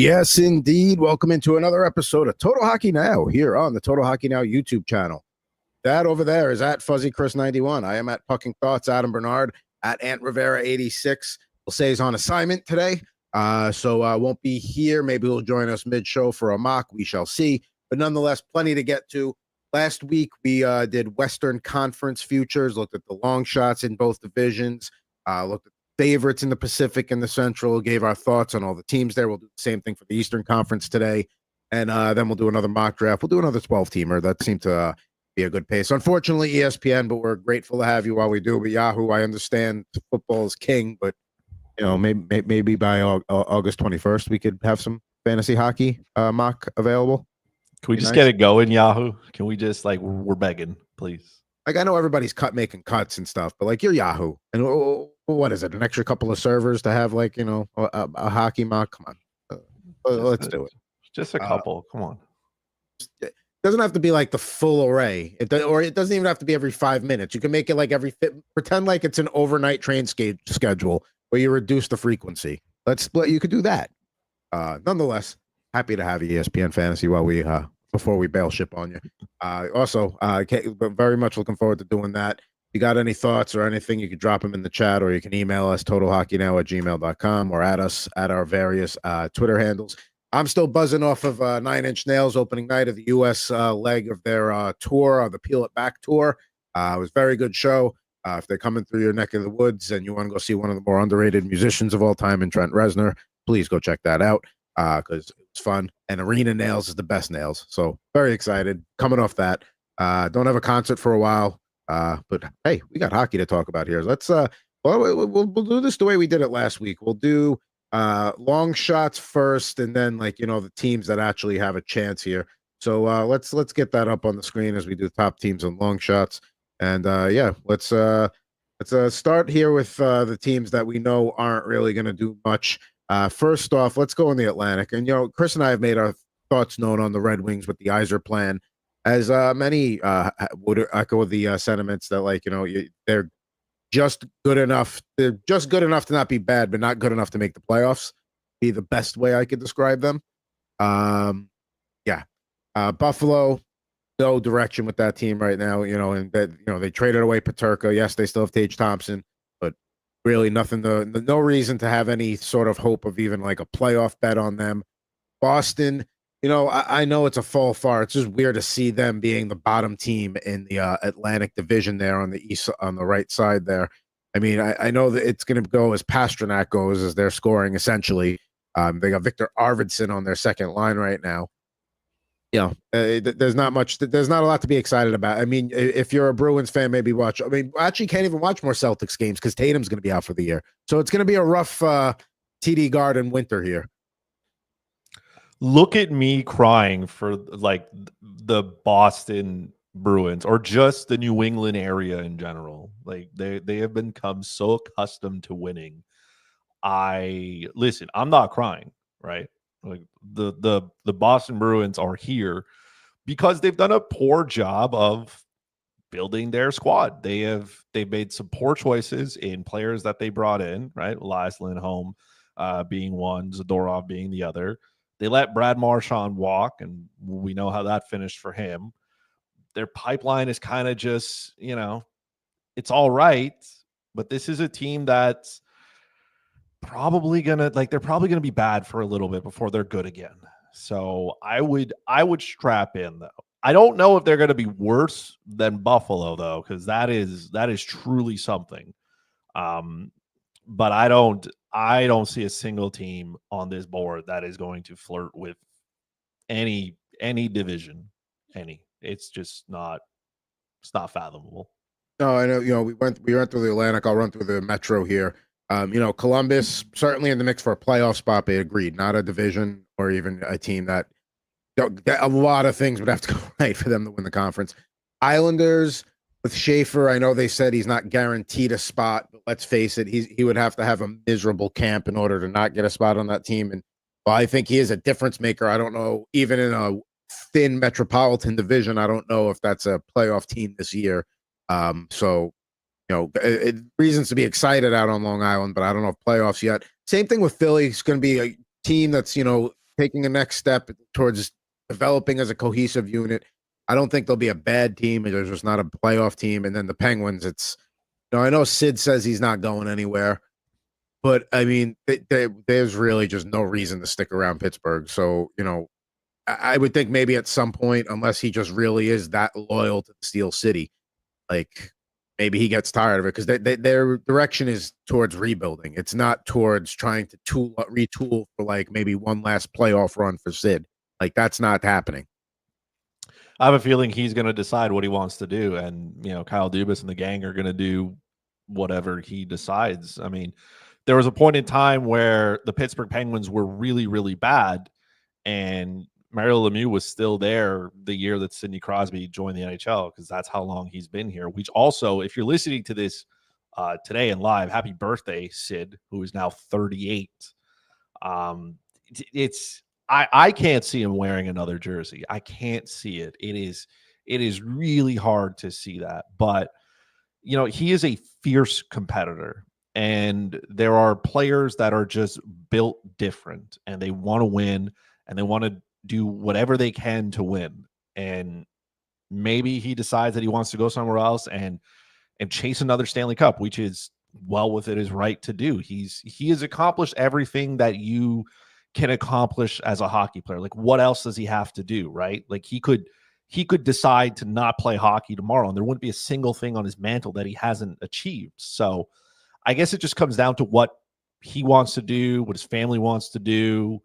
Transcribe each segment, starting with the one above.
Yes, indeed. Welcome into another episode of Total Hockey Now here on the Total Hockey Now YouTube channel. That over there is at Fuzzy Chris 91. I am at Pucking Thoughts, Adam Bernard, at Ant Rivera 86. We'll say he's on assignment today, so won't be here. Maybe he'll join us mid-show for a mock. We shall see. But nonetheless, plenty to get to. Last week, we did Western Conference futures, looked at the long shots in both divisions, looked at favorites in the Pacific and the Central, gave our thoughts on all the teams there. We'll do the same thing for the Eastern Conference today. And then we'll do another mock draft. We'll do another 12-teamer. That seemed to be a good pace. Unfortunately, ESPN, but we're grateful to have you while we do. But Yahoo, I understand football is king, but maybe by August 21st, we could have some fantasy hockey mock available. Can we just get it going, Yahoo? Can we just, we're begging, please? I know everybody's making cuts and stuff, but you're Yahoo. And what is it? An extra couple of servers to have a hockey mock? Come on. Let's do it. Just a couple. Come on. It doesn't have to be the full array. It doesn't even have to be every 5 minutes. You can make it pretend like it's an overnight train schedule where you reduce the frequency. You could do that. Nonetheless, happy to have you, ESPN Fantasy, before we bail ship on you. Also, very much looking forward to doing that. If you got any thoughts or anything, you can drop them in the chat, or you can email us, totalhockeynow@gmail.com, or at us at our various Twitter handles. I'm still buzzing off of 9 Inch Nails opening night of the U.S. leg of their tour, the Peel It Back tour. It was a very good show. If they're coming through your neck of the woods and you want to go see one of the more underrated musicians of all time in Trent Reznor, please go check that out because it was fun. And Arena Nails is the best nails. So very excited coming off that. Don't have a concert for a while. But hey, we got hockey to talk about here. Let's we'll do this the way we did it last week. We'll do long shots first, and then the teams that actually have a chance here. So let's get that up on the screen as we do top teams and long shots. And let's start here with the teams that we know aren't really going to do much. First off, let's go in the Atlantic. And Chris and I have made our thoughts known on the Red Wings with the Yzer plan. As many would echo the sentiments that they're just good enough. They're just good enough to not be bad, but not good enough to make the playoffs. Be the best way I could describe them. Buffalo, no direction with that team right now. And they traded away Peterka. Yes, they still have Tage Thompson, but really nothing. No reason to have any sort of hope of even a playoff bet on them. Boston. I know it's a fall far. It's just weird to see them being the bottom team in the Atlantic Division there on the east, on the right side there. I mean, I know that it's going to go as Pasternak goes as they're scoring essentially. They got Victor Arvidsson on their second line right now. There's not much. There's not a lot to be excited about. I mean, if you're a Bruins fan, maybe watch. I mean, actually, can't even watch more Celtics games because Tatum's going to be out for the year. So it's going to be a rough TD Garden winter here. Look at me crying for the Boston Bruins or just the New England area in general. They have become so accustomed to winning. I'm not crying, right? The Boston Bruins are here because they've done a poor job of building their squad. They've made some poor choices in players that they brought in, right? Elias Lindholm being one, Zadorov being the other. They let Brad Marchand walk, and we know how that finished for him. Their pipeline is kind of just, it's all right, but this is a team that's probably they're probably gonna be bad for a little bit before they're good again. So I would strap in though. I don't know if they're gonna be worse than Buffalo though, because that is truly something. But I don't see a single team on this board that is going to flirt with any division. It's just not. It's not fathomable. No, I know. We went through the Atlantic. I'll run through the Metro here. Columbus certainly in the mix for a playoff spot. They agreed, not a division or even a team that a lot of things would have to go right for them to win the conference. Islanders with Schaefer, I know they said he's not guaranteed a spot, but let's face it, he would have to have a miserable camp in order to not get a spot on that team. And while I think he is a difference maker, I don't know, even in a thin Metropolitan Division, I don't know if that's a playoff team this year. Reasons to be excited out on Long Island, but I don't know if playoffs yet. Same thing with Philly. It's going to be a team that's, taking a next step towards developing as a cohesive unit. I don't think they'll be a bad team. They're just not a playoff team. And then the Penguins, I know Sid says he's not going anywhere, but I mean, there's really just no reason to stick around Pittsburgh. So, I would think maybe at some point, unless he just really is that loyal to Steel City, like maybe he gets tired of it because their direction is towards rebuilding. It's not towards trying to retool for like maybe one last playoff run for Sid. Like that's not happening. I have a feeling he's going to decide what he wants to do, and Kyle Dubas and the gang are going to do whatever he decides. I mean, there was a point in time where the Pittsburgh Penguins were really, really bad, and Mario Lemieux was still there the year that Sidney Crosby joined the NHL, because that's how long he's been here. Which also, if you're listening to this today and live, happy birthday, Sid, who is now 38. I can't see him wearing another jersey. I can't see it. It is really hard to see that. But he is a fierce competitor, and there are players that are just built different, and they want to win, and they want to do whatever they can to win. And maybe he decides that he wants to go somewhere else and chase another Stanley Cup, which is well within his right to do. He has accomplished everything that you can accomplish as a hockey player. Like, what else does he have to do, right? Like, he could decide to not play hockey tomorrow, and there wouldn't be a single thing on his mantle that he hasn't achieved. So I guess it just comes down to what he wants to do, what his family wants to do.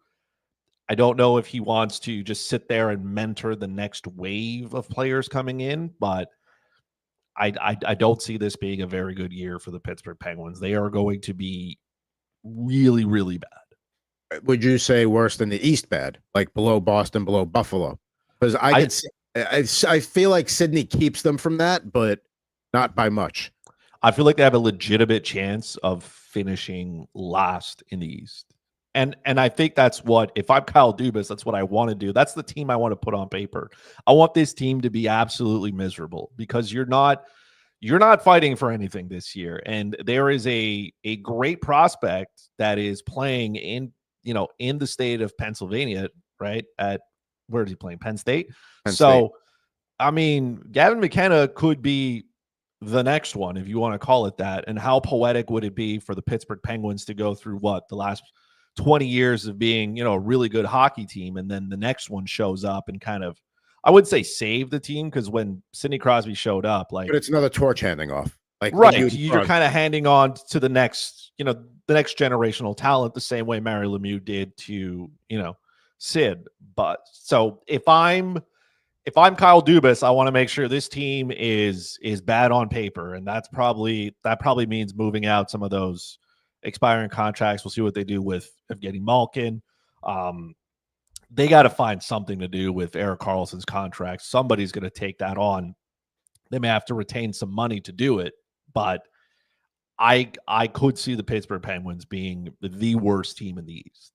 I don't know if he wants to just sit there and mentor the next wave of players coming in, but I don't see this being a very good year for the Pittsburgh Penguins. They are going to be really, really bad. Would you say worse than the East bad, like below Boston, below Buffalo? Because I feel like Sydney keeps them from that, but not by much. I feel like they have a legitimate chance of finishing last in the East. And I think that's what, if I'm Kyle Dubas, that's what I want to do. That's the team I want to put on paper. I want this team to be absolutely miserable, because you're not fighting for anything this year. And there is a great prospect that is playing in the state of Pennsylvania, right? Where is he playing? Penn State. State. I mean, Gavin McKenna could be the next one, if you want to call it that. And how poetic would it be for the Pittsburgh Penguins to go through the last 20 years of being, a really good hockey team, and then the next one shows up and kind of, I would say, save the team, because when Sidney Crosby showed up, but it's another torch handing off. Like, right, you're kind of handing on to the next, the next generational talent, the same way Mario Lemieux did to, Sid. But so if I'm Kyle Dubas, I want to make sure this team is bad on paper, and that probably means moving out some of those expiring contracts. We'll see what they do with Evgeny Malkin. They got to find something to do with Erik Karlsson's contract. Somebody's going to take that on. They may have to retain some money to do it, but I could see the Pittsburgh Penguins being the worst team in the East.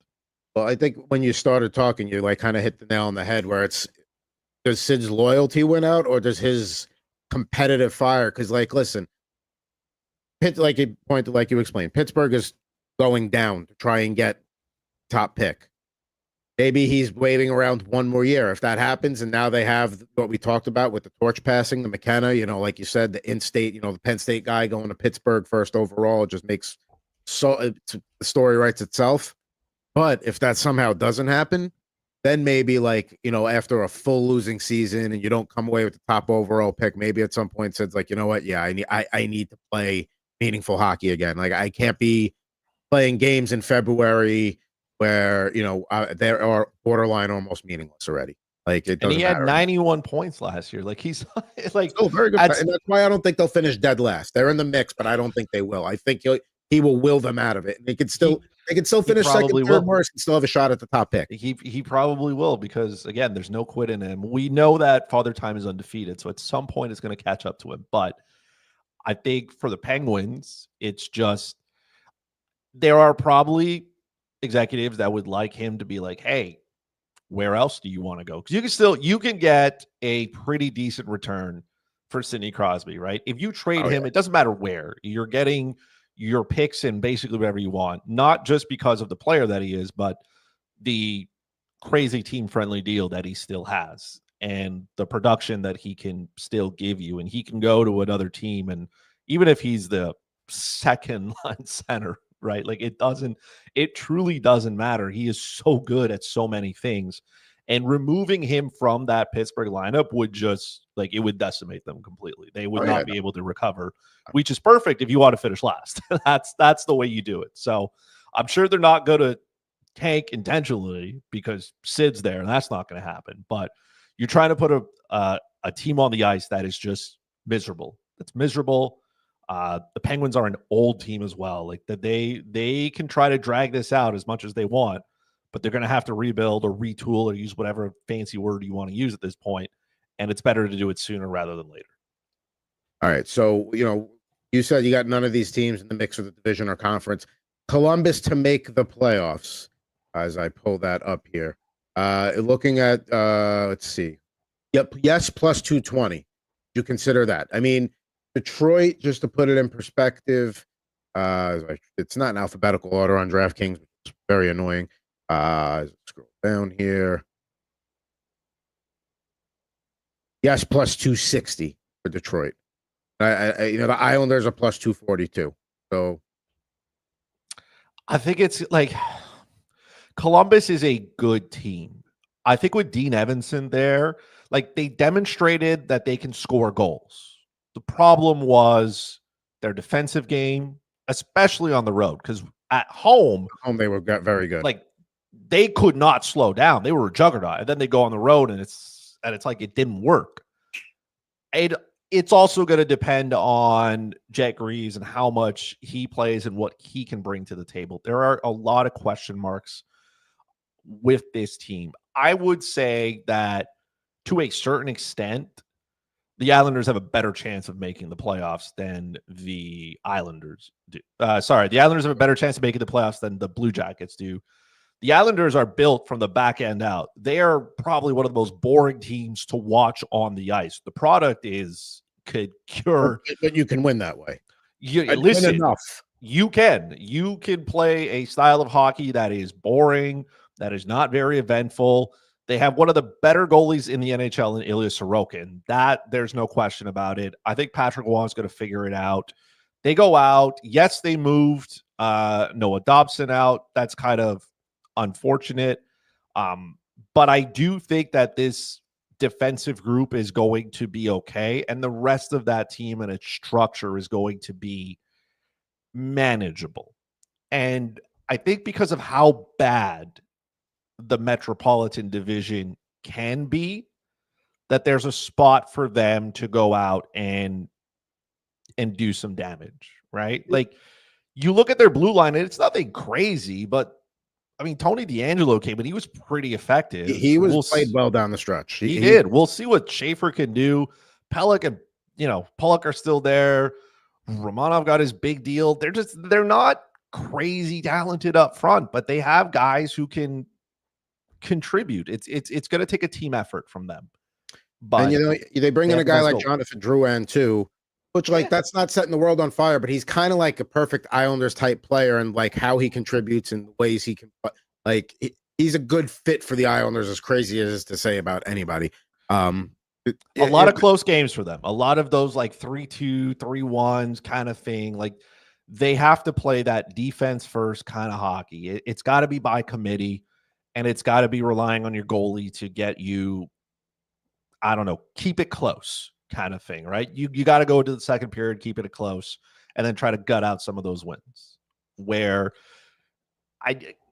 Well, I think when you started talking, you kind of hit the nail on the head, where does Sid's loyalty win out, or does his competitive fire? Because, listen, like you explained, Pittsburgh is going down to try and get top pick. Maybe he's waiting around one more year. If that happens, and now they have what we talked about with the torch passing, the McKenna, like you said, the in-state, the Penn State guy going to Pittsburgh first overall, it just makes the story writes itself. But if that somehow doesn't happen, then maybe after a full losing season and you don't come away with the top overall pick, maybe at some point Sid's like, you know what? Yeah, I need to play meaningful hockey again. Like, I can't be playing games in February where they are borderline almost meaningless already. Like, it doesn't. And he had matter. 91 points last year. Like, he's like, oh, very good. And that's why I don't think they'll finish dead last. They're in the mix, but I don't think they will. I think he will will them out of it. They could still finish second, third, worst, and still have a shot at the top pick. He probably will, because again, there's no quit in him. We know that Father Time is undefeated, so at some point it's going to catch up to him. But I think for the Penguins, it's just, there are probably executives that would like him to be like, hey, where else do you want to go? Because you can get a pretty decent return for Sidney Crosby, right? If you trade him, it doesn't matter where. You're getting your picks and basically whatever you want, not just because of the player that he is, but the crazy team-friendly deal that he still has, and the production that he can still give you, and he can go to another team, and even if he's the second line center, right? Like it truly doesn't matter. He is so good at so many things. And removing him from that Pittsburgh lineup would just it would decimate them completely. They would not be able to recover, which is perfect if you want to finish last. That's the way you do it. So I'm sure they're not going to tank intentionally because Sid's there, and that's not going to happen. But you're trying to put a team on the ice that is just miserable. It's miserable. The Penguins are an old team as well. Like that they can try to drag this out as much as they want, but they're going to have to rebuild or retool or use whatever fancy word you want to use at this point, and it's better to do it sooner rather than later. All right, so you said you got none of these teams in the mix of the division or conference. Columbus to make the playoffs, as I pull that up here. Looking at let's see. Yep, yes, plus 220. You consider that? I mean, Detroit, just to put it in perspective, it's not in alphabetical order on DraftKings, which is very annoying. Scroll down here. Yes, plus 260 for Detroit. The Islanders are plus 242. So I think it's like Columbus is a good team. I think with Dean Evason there, they demonstrated that they can score goals. The problem was their defensive game, especially on the road, because at home they were very good. They could not slow down. They were a juggernaut, and then they go on the road, and it's like it didn't work. It's also going to depend on Jet Greaves and how much he plays and what he can bring to the table. There are a lot of question marks with this team. I would say that to a certain extent, the Islanders have a better chance of making the playoffs than the Islanders do. The Islanders have a better chance of making the playoffs than the Blue Jackets do. The Islanders are built from the back end out. They are probably one of the most boring teams to watch on the ice. The product could cure. But you can win that way. Listen, enough. You can play a style of hockey that is boring, that is not very eventful. They have one of the better goalies in the NHL in Ilya Sorokin. That there's no question about it. I think Patrick Wong's going to figure it out. They go out. Yes, they moved Noah Dobson out. That's kind of unfortunate. But I do think that this defensive group is going to be okay. And the rest of that team and its structure is going to be manageable. And I think because of how bad the Metropolitan Division can be, that there's a spot for them to go out and do some damage, right? You look at their blue line and it's nothing crazy, but I mean, Tony DeAngelo came and he was pretty effective. He played well down the stretch. He did. We'll see what Schaefer can do. Pellick and Pollock are still there. Romanov got his big deal. They're not crazy talented up front, but they have guys who can contribute. It's going to take a team effort from them. But they bring in a guy like Jonathan Drouin too, which that's not setting the world on fire, but he's kind of like a perfect Islanders type player, and how he contributes in ways he can. He's a good fit for the Islanders, as crazy as it is to say about anybody. A lot of close games for them. A lot of those 3-2, 3-1s kind of thing. They have to play that defense first kind of hockey. It's got to be by committee, and it's got to be relying on your goalie to get you, I don't know, keep it close kind of thing, right? You got to go into the second period, keep it close, and then try to gut out some of those wins. Where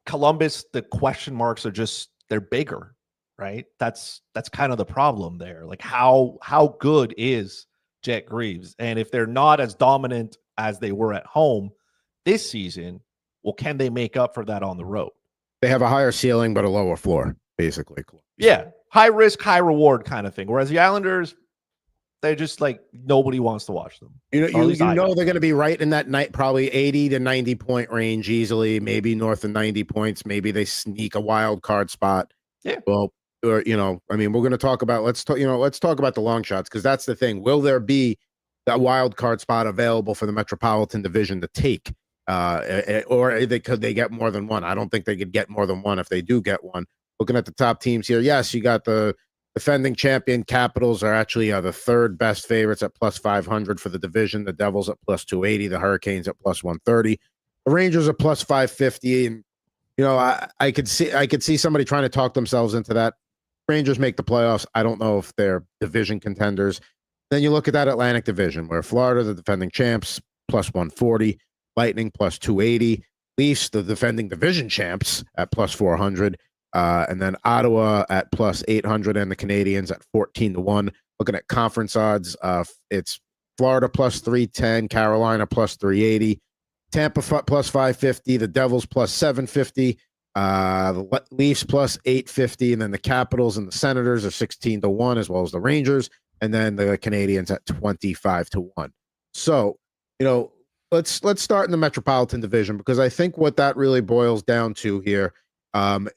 Columbus, the question marks are just, they're bigger, right? That's kind of the problem there. How good is Jet Greaves? And if they're not as dominant as they were at home this season, well, can they make up for that on the road? They have a higher ceiling but a lower floor, basically. Yeah, high risk, high reward kind of thing. Whereas the Islanders, they're just nobody wants to watch them. They're going to be right in that night, probably 80 to 90 point range easily, maybe north of 90 points. Maybe they sneak a wild card spot. Yeah. Well, we're going to talk about, let's talk about the long shots, because that's the thing. Will there be that wild card spot available for the Metropolitan Division to take? Or could they get more than one? I don't think they could get more than one if they do get one. looking at the top teams here, yes, you got the defending champion Capitals are actually the third best favorites at plus 500 for the division. The Devils at plus 280, the Hurricanes at plus 130, the Rangers are plus 550. And I could see somebody trying to talk themselves into that. Rangers make the playoffs. I don't know if they're division contenders. Then you look at that Atlantic Division where Florida, the defending champs, plus 140, Lightning plus 280, Leafs, the defending division champs, at plus 400, and then Ottawa at plus 800, and the Canadians at 14-1. Looking at conference odds, it's Florida plus 310, Carolina plus 380, Tampa plus 550, the Devils plus 750, the Leafs plus 850, and then the Capitals and the Senators are 16-1, as well as the Rangers, and then the Canadians at 25-1. So, let's start in the Metropolitan Division, because I think what that really boils down to here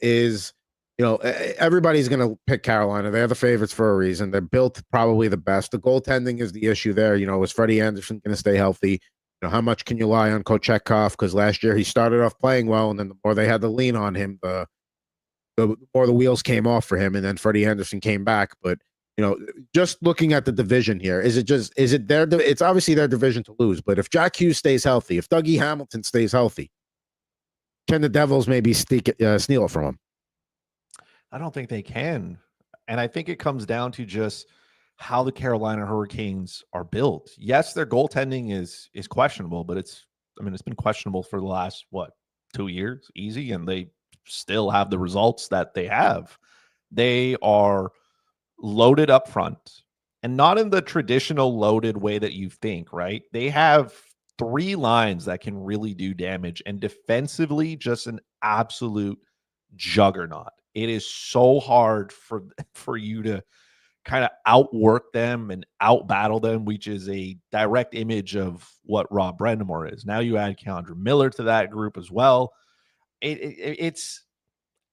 is, everybody's going to pick Carolina. They're the favorites for a reason. They're built probably the best. The goaltending is the issue there. Is Freddie Anderson going to stay healthy? How much can you rely on Kochetkov? Because last year he started off playing well, and then the more they had to lean on him, the more the wheels came off for him, and then Freddie Anderson came back. But just looking at the division here, it's obviously their division to lose. But if Jack Hughes stays healthy, if Dougie Hamilton stays healthy, can the Devils maybe steal it from him? I don't think they can. And I think it comes down to just how the Carolina Hurricanes are built. Yes, their goaltending is questionable, but it's been questionable for the last 2 years, easy, and they still have the results that they have. They are loaded up front, and not in the traditional loaded way that you think, right? They have 3 lines that can really do damage, and defensively, just an absolute juggernaut. It is so hard for you to kind of outwork them and outbattle them, which is a direct image of what Rob Brendamore is. Now you add Keandre Miller to that group as well. It's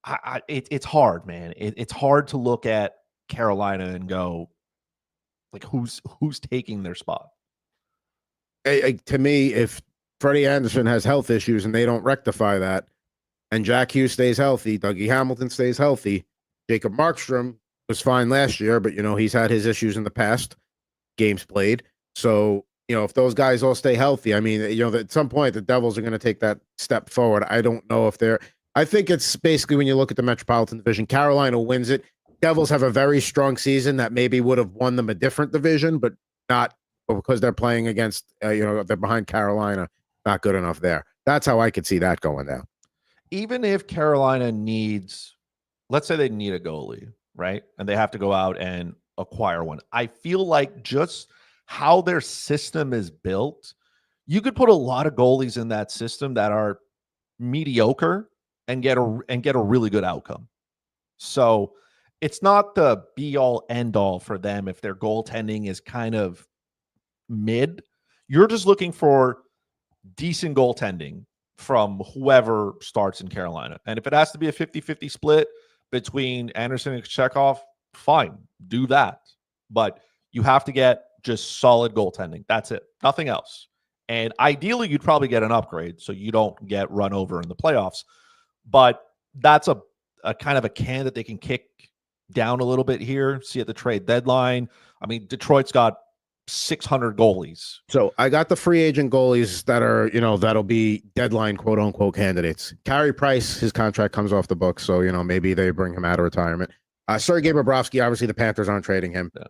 hard, man. It's hard to look at Carolina and go, like, who's taking their spot? To me, if Freddie Anderson has health issues and they don't rectify that, and Jack Hughes stays healthy, Dougie Hamilton stays healthy, Jacob Markstrom was fine last year, but he's had his issues in the past games played. So if those guys all stay healthy, at some point the Devils are going to take that step forward. I don't know if they're. I think it's basically, when you look at the Metropolitan Division, Carolina wins it. Devils have a very strong season that maybe would have won them a different division, but not because they're playing against, they're behind Carolina. Not good enough there. That's how I could see that going down. Even if Carolina needs, let's say they need a goalie, right? And they have to go out and acquire one. I feel like just how their system is built, you could put a lot of goalies in that system that are mediocre and get a really good outcome. So it's not the be all end all for them if their goaltending is kind of mid. You're just looking for decent goaltending from whoever starts in Carolina. And if it has to be a 50-50 split between Anderson and Chekhov, fine, do that. But you have to get just solid goaltending. That's it. Nothing else. And ideally, you'd probably get an upgrade so you don't get run over in the playoffs. But that's a kind of a can that they can kick down a little bit here, see at the trade deadline. Detroit's got 600 goalies. So I got the free agent goalies that are, that'll be deadline quote unquote candidates. Carey Price, his contract comes off the books, so maybe they bring him out of retirement. Sergei Bobrovsky, obviously the Panthers aren't trading him. Yeah.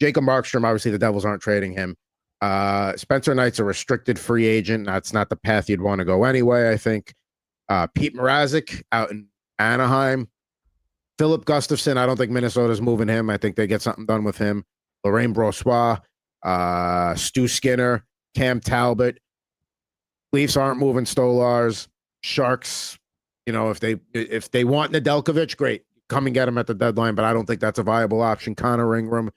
Jacob Markstrom, obviously the Devils aren't trading him. Spencer Knight's a restricted free agent. That's not the path you'd want to go anyway, I think. Pete Mrazek out in Anaheim. Philip Gustafson, I don't think Minnesota's moving him. I think they get something done with him. Lorraine Brossois. Stu Skinner, Cam Talbot. Leafs aren't moving Stolars. Sharks, if they want Nedeljkovic, great, come and get him at the deadline, but I don't think that's a viable option. Connor Ingram.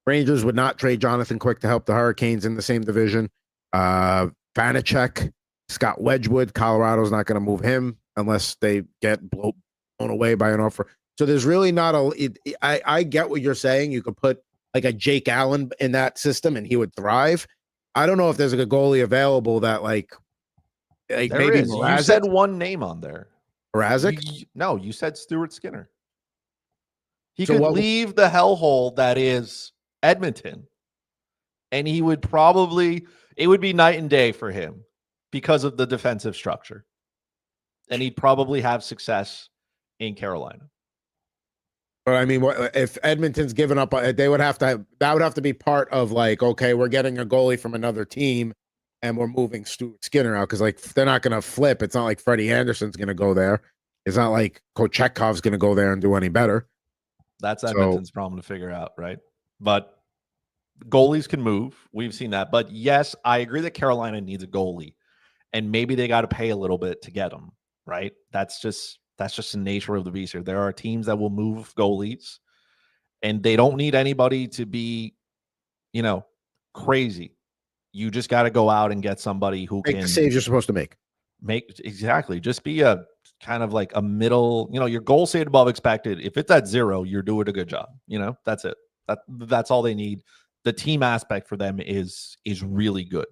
Rangers would not trade Jonathan Quick to help the Hurricanes in the same division. Vanacek, Scott Wedgwood. Colorado's not going to move him unless they get blown away by an offer. So there's really not I get what you're saying. You could put like a Jake Allen in that system and he would thrive. I don't know if there's a goalie available that like maybe you said one name on there. Mrazek? No, you said Stuart Skinner. He So could what? leave the hellhole that is Edmonton, and he would probably, it would be night and day for him because of the defensive structure. And he'd probably have success in Carolina. But I mean, if Edmonton's given up? They would have to that would have to be part of like, okay, we're getting a goalie from another team, and we're moving Stuart Skinner out because like they're not going to flip. It's not like Freddie Anderson's going to go there. It's not like Kochekhov's going to go there and do any better. That's Edmonton's problem to figure out, right? But goalies can move. We've seen that. But yes, I agree that Carolina needs a goalie, and maybe they got to pay a little bit to get him, right? That's just the nature of the beast here. There are teams that will move goalies, and they don't need anybody to be, crazy. You just got to go out and get somebody who make can the saves you're supposed to make. Exactly. Just be a kind of like a middle, your goal saved above expected. If it's at 0, you're doing a good job. That's it. That's all they need. The team aspect for them is really good.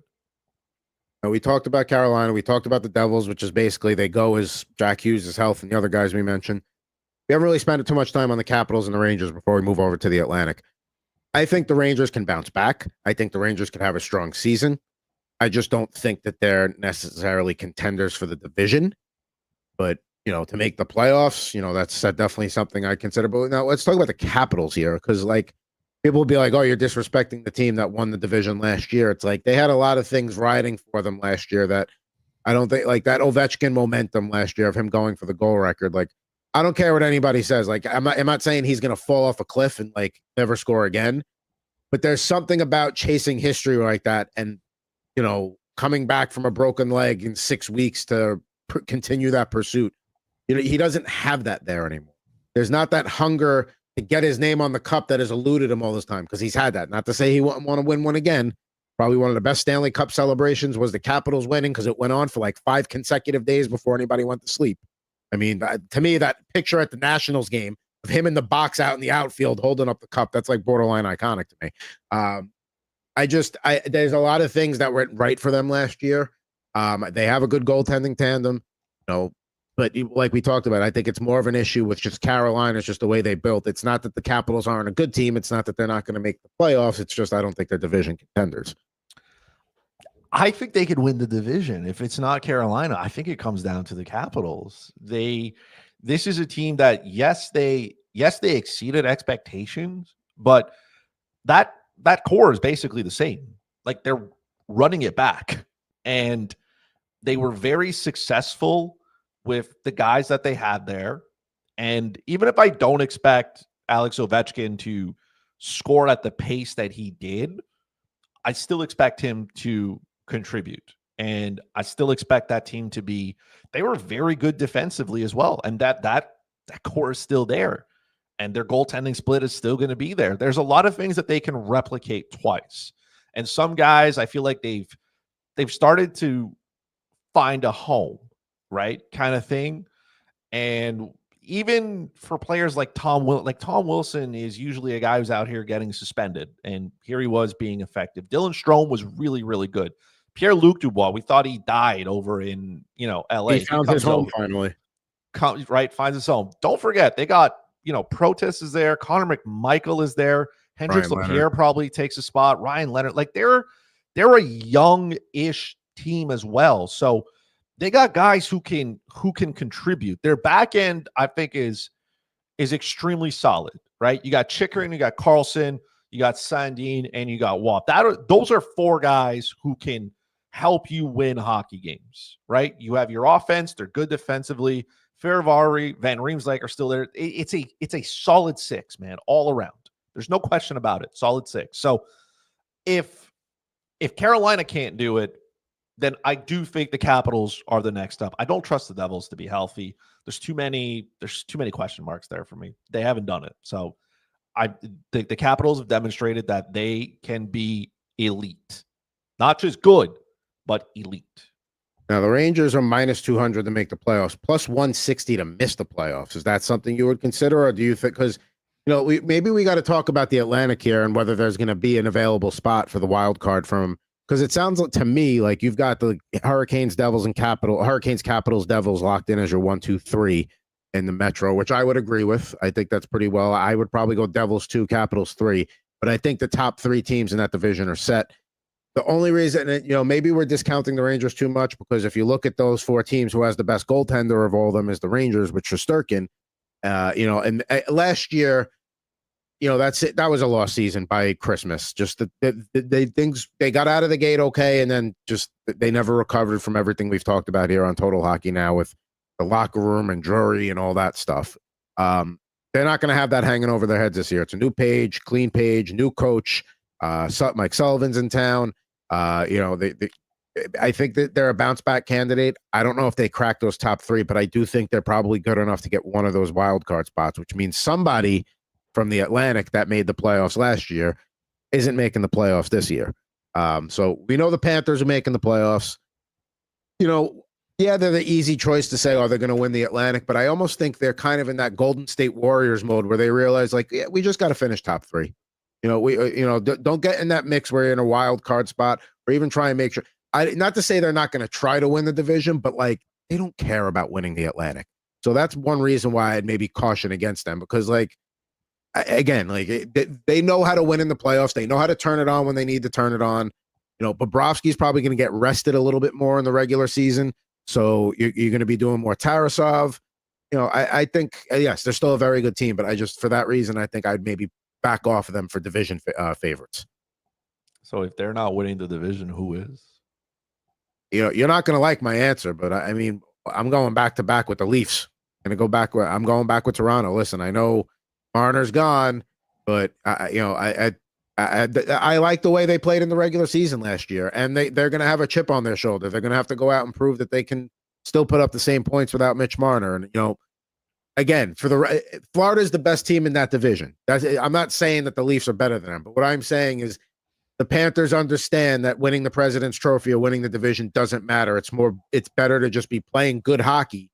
We talked about Carolina. We talked about the Devils, which is basically they go as Jack Hughes' health and the other guys we mentioned. We haven't really spent too much time on the Capitals and the Rangers before we move over to the Atlantic. I think the Rangers can bounce back. I think the Rangers can have a strong season. I just don't think that they're necessarily contenders for the division. But, to make the playoffs, that's definitely something I consider. But now let's talk about the Capitals here because, like, people will be like, oh, you're disrespecting the team that won the division last year. It's like they had a lot of things riding for them last year that I don't think, like that Ovechkin momentum last year of him going for the goal record. Like, I don't care what anybody says. Like, I'm not saying he's going to fall off a cliff and like never score again. But there's something about chasing history like that and, coming back from a broken leg in 6 weeks to continue that pursuit. He doesn't have that there anymore. There's not that hunger to get his name on the cup that has eluded him all this time because he's had that. Not to say he wouldn't want to win one again. Probably one of the best Stanley Cup celebrations was the Capitals winning because it went on for like 5 consecutive days before anybody went to sleep. I mean, to me, that picture at the Nationals game of him in the box out in the outfield holding up the cup, that's like borderline iconic to me. There's a lot of things that went right for them last year. They have a good goaltending tandem, but like we talked about, I think it's more of an issue with just Carolina. It's just the way they built. It's not that the Capitals aren't a good team. It's not that they're not going to make the playoffs. It's just I don't think they're division contenders. I think they could win the division. If it's not Carolina, I think it comes down to the Capitals. This is a team that, yes, they exceeded expectations, but that core is basically the same. Like they're running it back, and they were very successful with the guys that they had there. And even if I don't expect Alex Ovechkin to score at the pace that he did, I still expect him to contribute. And I still expect that team to be, they were very good defensively as well. And that core is still there. And their goaltending split is still going to be there. There's a lot of things that they can replicate twice. And some guys, I feel like they've started to find a home, right? Kind of thing. And even for players like Tom Wilson is usually a guy who's out here getting suspended. And here he was being effective. Dylan Strome was really, really good. Pierre-Luc Dubois, we thought he died over in, LA. He found his home finally. Finds his home. Don't forget, they got, Protest is there. Connor McMichael is there. Hendricks Lapierre probably takes a spot. Ryan Leonard. Like they're a young-ish team as well. So they got guys who can contribute. Their back end, I think, is extremely solid, right? You got Chychrun, you got Carlson, you got Sandin, and you got Watt. Those are 4 guys who can help you win hockey games, right? You have your offense; they're good defensively. Ferravari, Van Riemsdyk are still there. It's a solid 6, man, all around. There's no question about it. Solid 6. So if Carolina can't do it, then I do think the Capitals are the next up. I don't trust the Devils to be healthy. There's too many question marks there for me. They haven't done it. So the Capitals have demonstrated that they can be elite. Not just good, but elite. Now, the Rangers are minus 200 to make the playoffs, plus 160 to miss the playoffs. Is that something you would consider, or do you think, because, maybe we got to talk about the Atlantic here and whether there's going to be an available spot for the wild card from, because it sounds like, to me, like you've got the Hurricanes, Capitals, Devils locked in as your 1, 2, 3. in the Metro, which I would agree with. I think that's pretty well. I would probably go Devils 2, Capitals 3, but I think the top 3 teams in that division are set. The only reason, maybe we're discounting the Rangers too much, because if you look at those 4 teams, who has the best goaltender of all of them is the Rangers, which is Shesterkin. And last year, that's it. That was a lost season by Christmas. Just they got out of the gate okay, and then just they never recovered from everything we've talked about here on Total Hockey Now with the locker room and Drury and all that stuff. They're not going to have that hanging over their heads this year. It's a new page, clean page, new coach. Mike Sullivan's in town. I think that they're a bounce back candidate. I don't know if they crack those top 3, but I do think they're probably good enough to get one of those wild card spots, which means somebody from the Atlantic that made the playoffs last year isn't making the playoffs this year. So we know the Panthers are making the playoffs. Yeah, they're the easy choice to say, oh, they're going to win the Atlantic, but I almost think they're kind of in that Golden State Warriors mode where they realize, like, yeah, we just got to finish top 3. Don't get in that mix where you're in a wild card spot, or even try and make sure. Not to say they're not going to try to win the division, but like they don't care about winning the Atlantic. So that's one reason why I'd maybe caution against them, because they know how to win in the playoffs. They know how to turn it on when they need to turn it on. Bobrovsky's probably going to get rested a little bit more in the regular season. So you're going to be doing more Tarasov. I think, yes, they're still a very good team, but for that reason, I think I'd maybe back off of them for division favorites. So if they're not winning the division, who is? You're not going to like my answer, but I'm going back to back with the Leafs. I'm going back with Toronto. Listen, I know Marner's gone, but I like the way they played in the regular season last year, and they're going to have a chip on their shoulder. They're going to have to go out and prove that they can still put up the same points without Mitch Marner. And again, Florida is the best team in that division. I'm not saying that the Leafs are better than them, but what I'm saying is the Panthers understand that winning the President's Trophy or winning the division doesn't matter. It's better to just be playing good hockey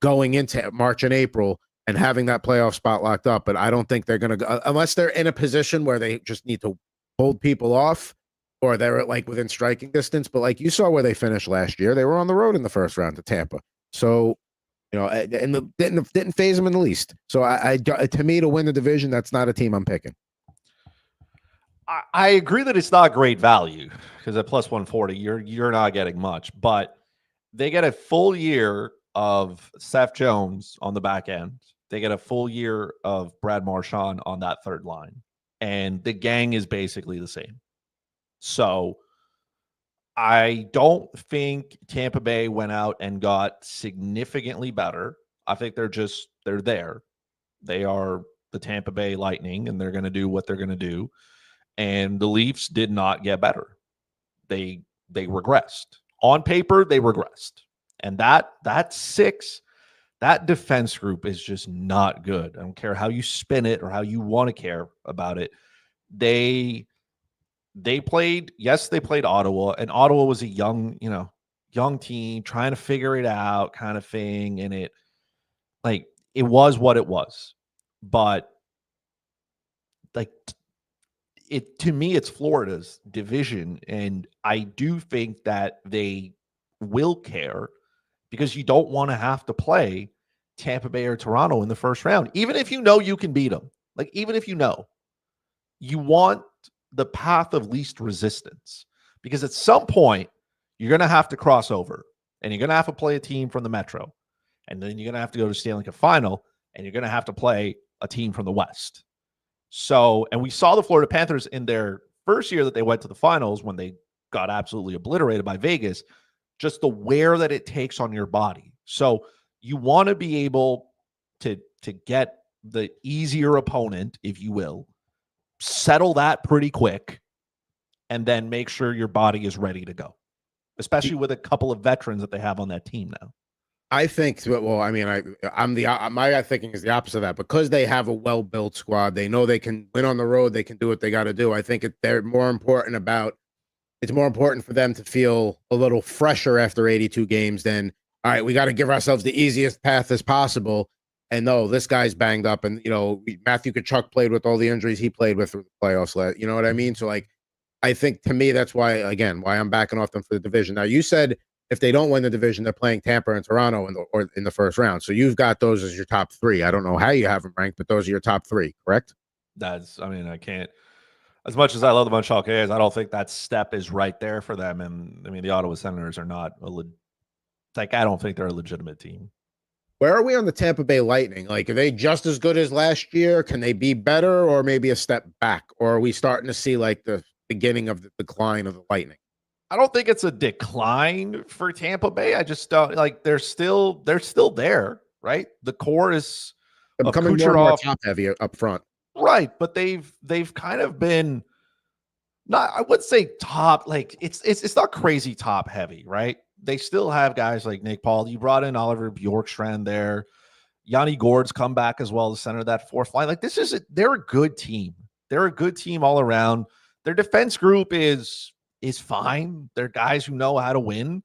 going into March and April and having that playoff spot locked up. But I don't think they're going to go, unless they're in a position where they just need to hold people off, or they're like within striking distance. But like you saw where they finished last year, they were on the road in the first round to Tampa. So, and didn't phase them in the least. So to me, to win the division, that's not a team I'm picking. I agree that it's not great value, because at plus 140, you're not getting much, but they get a full year of Seth Jones on the back end. They get a full year of Brad Marchand on that third line, and the gang is basically the same. So I don't think Tampa Bay went out and got significantly better. I think they're there. They are the Tampa Bay Lightning, and they're going to do what they're going to do. And the Leafs did not get better. They regressed. On paper, they regressed. And that defense group is just not good. I don't care how you spin it or how you want to care about it. They played Ottawa, and Ottawa was a young team trying to figure it out kind of thing. And it was what it was. But to me, it's Florida's division. And I do think that they will care, because you don't want to have to play Tampa Bay or Toronto in the first round, even if you know you can beat them. Even if you want the path of least resistance, because at some point you're going to have to cross over, and you're going to have to play a team from the Metro, and then you're going to have to go to Stanley Cup final, and you're going to have to play a team from the West. So, and we saw the Florida Panthers in their first year that they went to the finals, when they got absolutely obliterated by Vegas, just the wear that it takes on your body. So you want to be able to get the easier opponent, if you will, settle that pretty quick, and then make sure your body is ready to go, especially with a couple of veterans that they have on that team now. I think, my thinking is the opposite of that, because they have a well-built squad. They know they can win on the road. They can do what they got to do. I think it's more important for them to feel a little fresher after 82 games than, all right, we got to give ourselves the easiest path as possible. And no, this guy's banged up, and Matthew Tkachuk played with all the injuries he played with through the playoffs. You know what I mean? So I think, to me, that's why I'm backing off them for the division. Now, you said if they don't win the division, they're playing Tampa and Toronto in the first round. So you've got those as your top three. I don't know how you have them ranked, but those are your top three, correct? I mean, I can't. As much as I love the Montreal Canadiens, I don't think that step is right there for them. And I mean, the Ottawa Senators are not I don't think they're a legitimate team. Where are we on the Tampa Bay Lightning? Like, are they just as good as last year? Can they be better, or maybe a step back? Or are we starting to see like the beginning of the decline of the Lightning? I don't think it's a decline for Tampa Bay. I just don't like they're still there, right? The core is They're of becoming more and more Kucherov, top heavy up front. right? But they've kind of been not. I would say top. Like it's not crazy top heavy, right? They still have guys like Nick Paul. You brought in Oliver Bjorkstrand there. Yanni Gord's come back as well to center that fourth line. Like they're a good team. They're a good team all around. Their defense group is fine. They're guys who know how to win,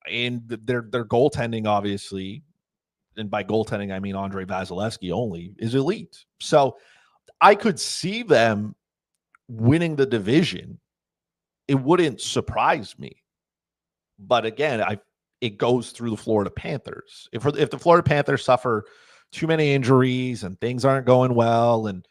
and their goaltending, obviously, and by goaltending I mean Andre Vasilevsky only, is elite. So I could see them winning the division. It wouldn't surprise me. But again, it goes through the Florida Panthers. If the Florida Panthers suffer too many injuries and things aren't going well, and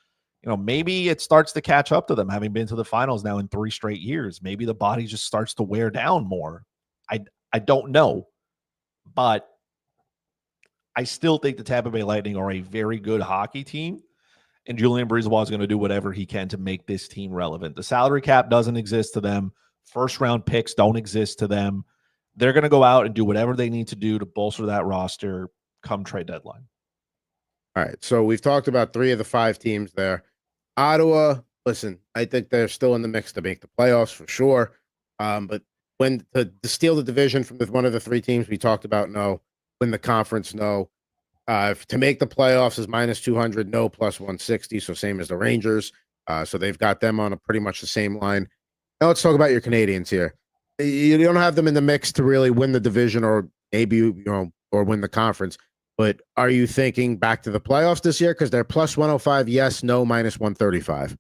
maybe it starts to catch up to them, having been to the finals now in 3 straight years. Maybe the body just starts to wear down more. I don't know, but I still think the Tampa Bay Lightning are a very good hockey team, and Julian Brisebois is going to do whatever he can to make this team relevant. The salary cap doesn't exist to them. First round picks don't exist to them. They're going to go out and do whatever they need to do to bolster that roster come trade deadline. All right. So we've talked about 3 of the 5 teams there. Ottawa, listen, I think they're still in the mix to make the playoffs for sure. But when to steal the division from one of the 3 teams we talked about, no. Win the conference, no. To make the playoffs is -200, no, +160. So same as the Rangers. So they've got them on a pretty much the same line. Now let's talk about your Canadians here. You don't have them in the mix to really win the division, or maybe or win the conference. But are you thinking back to the playoffs this year? Because they're +105, yes, no, -135.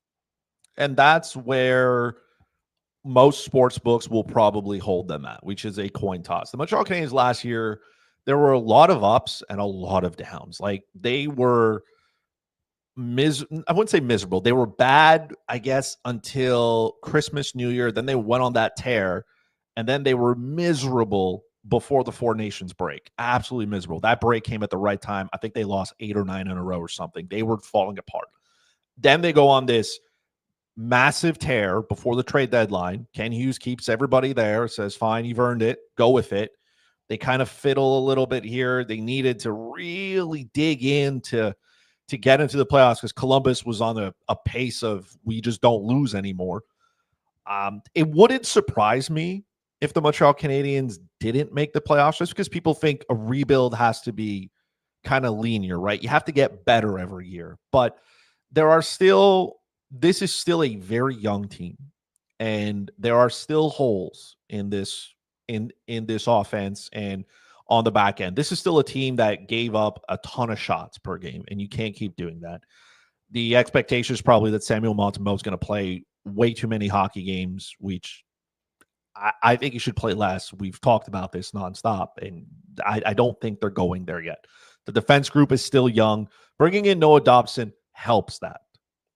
And that's where most sports books will probably hold them at, which is a coin toss. The Montreal Canadiens last year, there were a lot of ups and a lot of downs. Like they were I wouldn't say miserable. They were bad, I guess, until Christmas, New Year. Then they went on that tear, and then they were miserable before the 4 Nations break. Absolutely miserable. That break came at the right time. I think they lost 8 or 9 in a row or something. They were falling apart. Then they go on this massive tear before the trade deadline. Ken Hughes keeps everybody there, says, fine, you've earned it. Go with it. They kind of fiddle a little bit here. They needed to really dig in to get into the playoffs because Columbus was on a pace of we just don't lose anymore. It wouldn't surprise me if the Montreal Canadiens didn't make the playoffs, just because people think a rebuild has to be kind of linear, right? You have to get better every year. But this is still a very young team, and there are still holes in this offense and on the back end. This is still a team that gave up a ton of shots per game, and you can't keep doing that. The expectation is probably that Samuel Montembeault is going to play way too many hockey games, which I think he should play less. We've talked about this nonstop, and I don't think they're going there yet. The defense group is still young. Bringing in Noah Dobson helps that.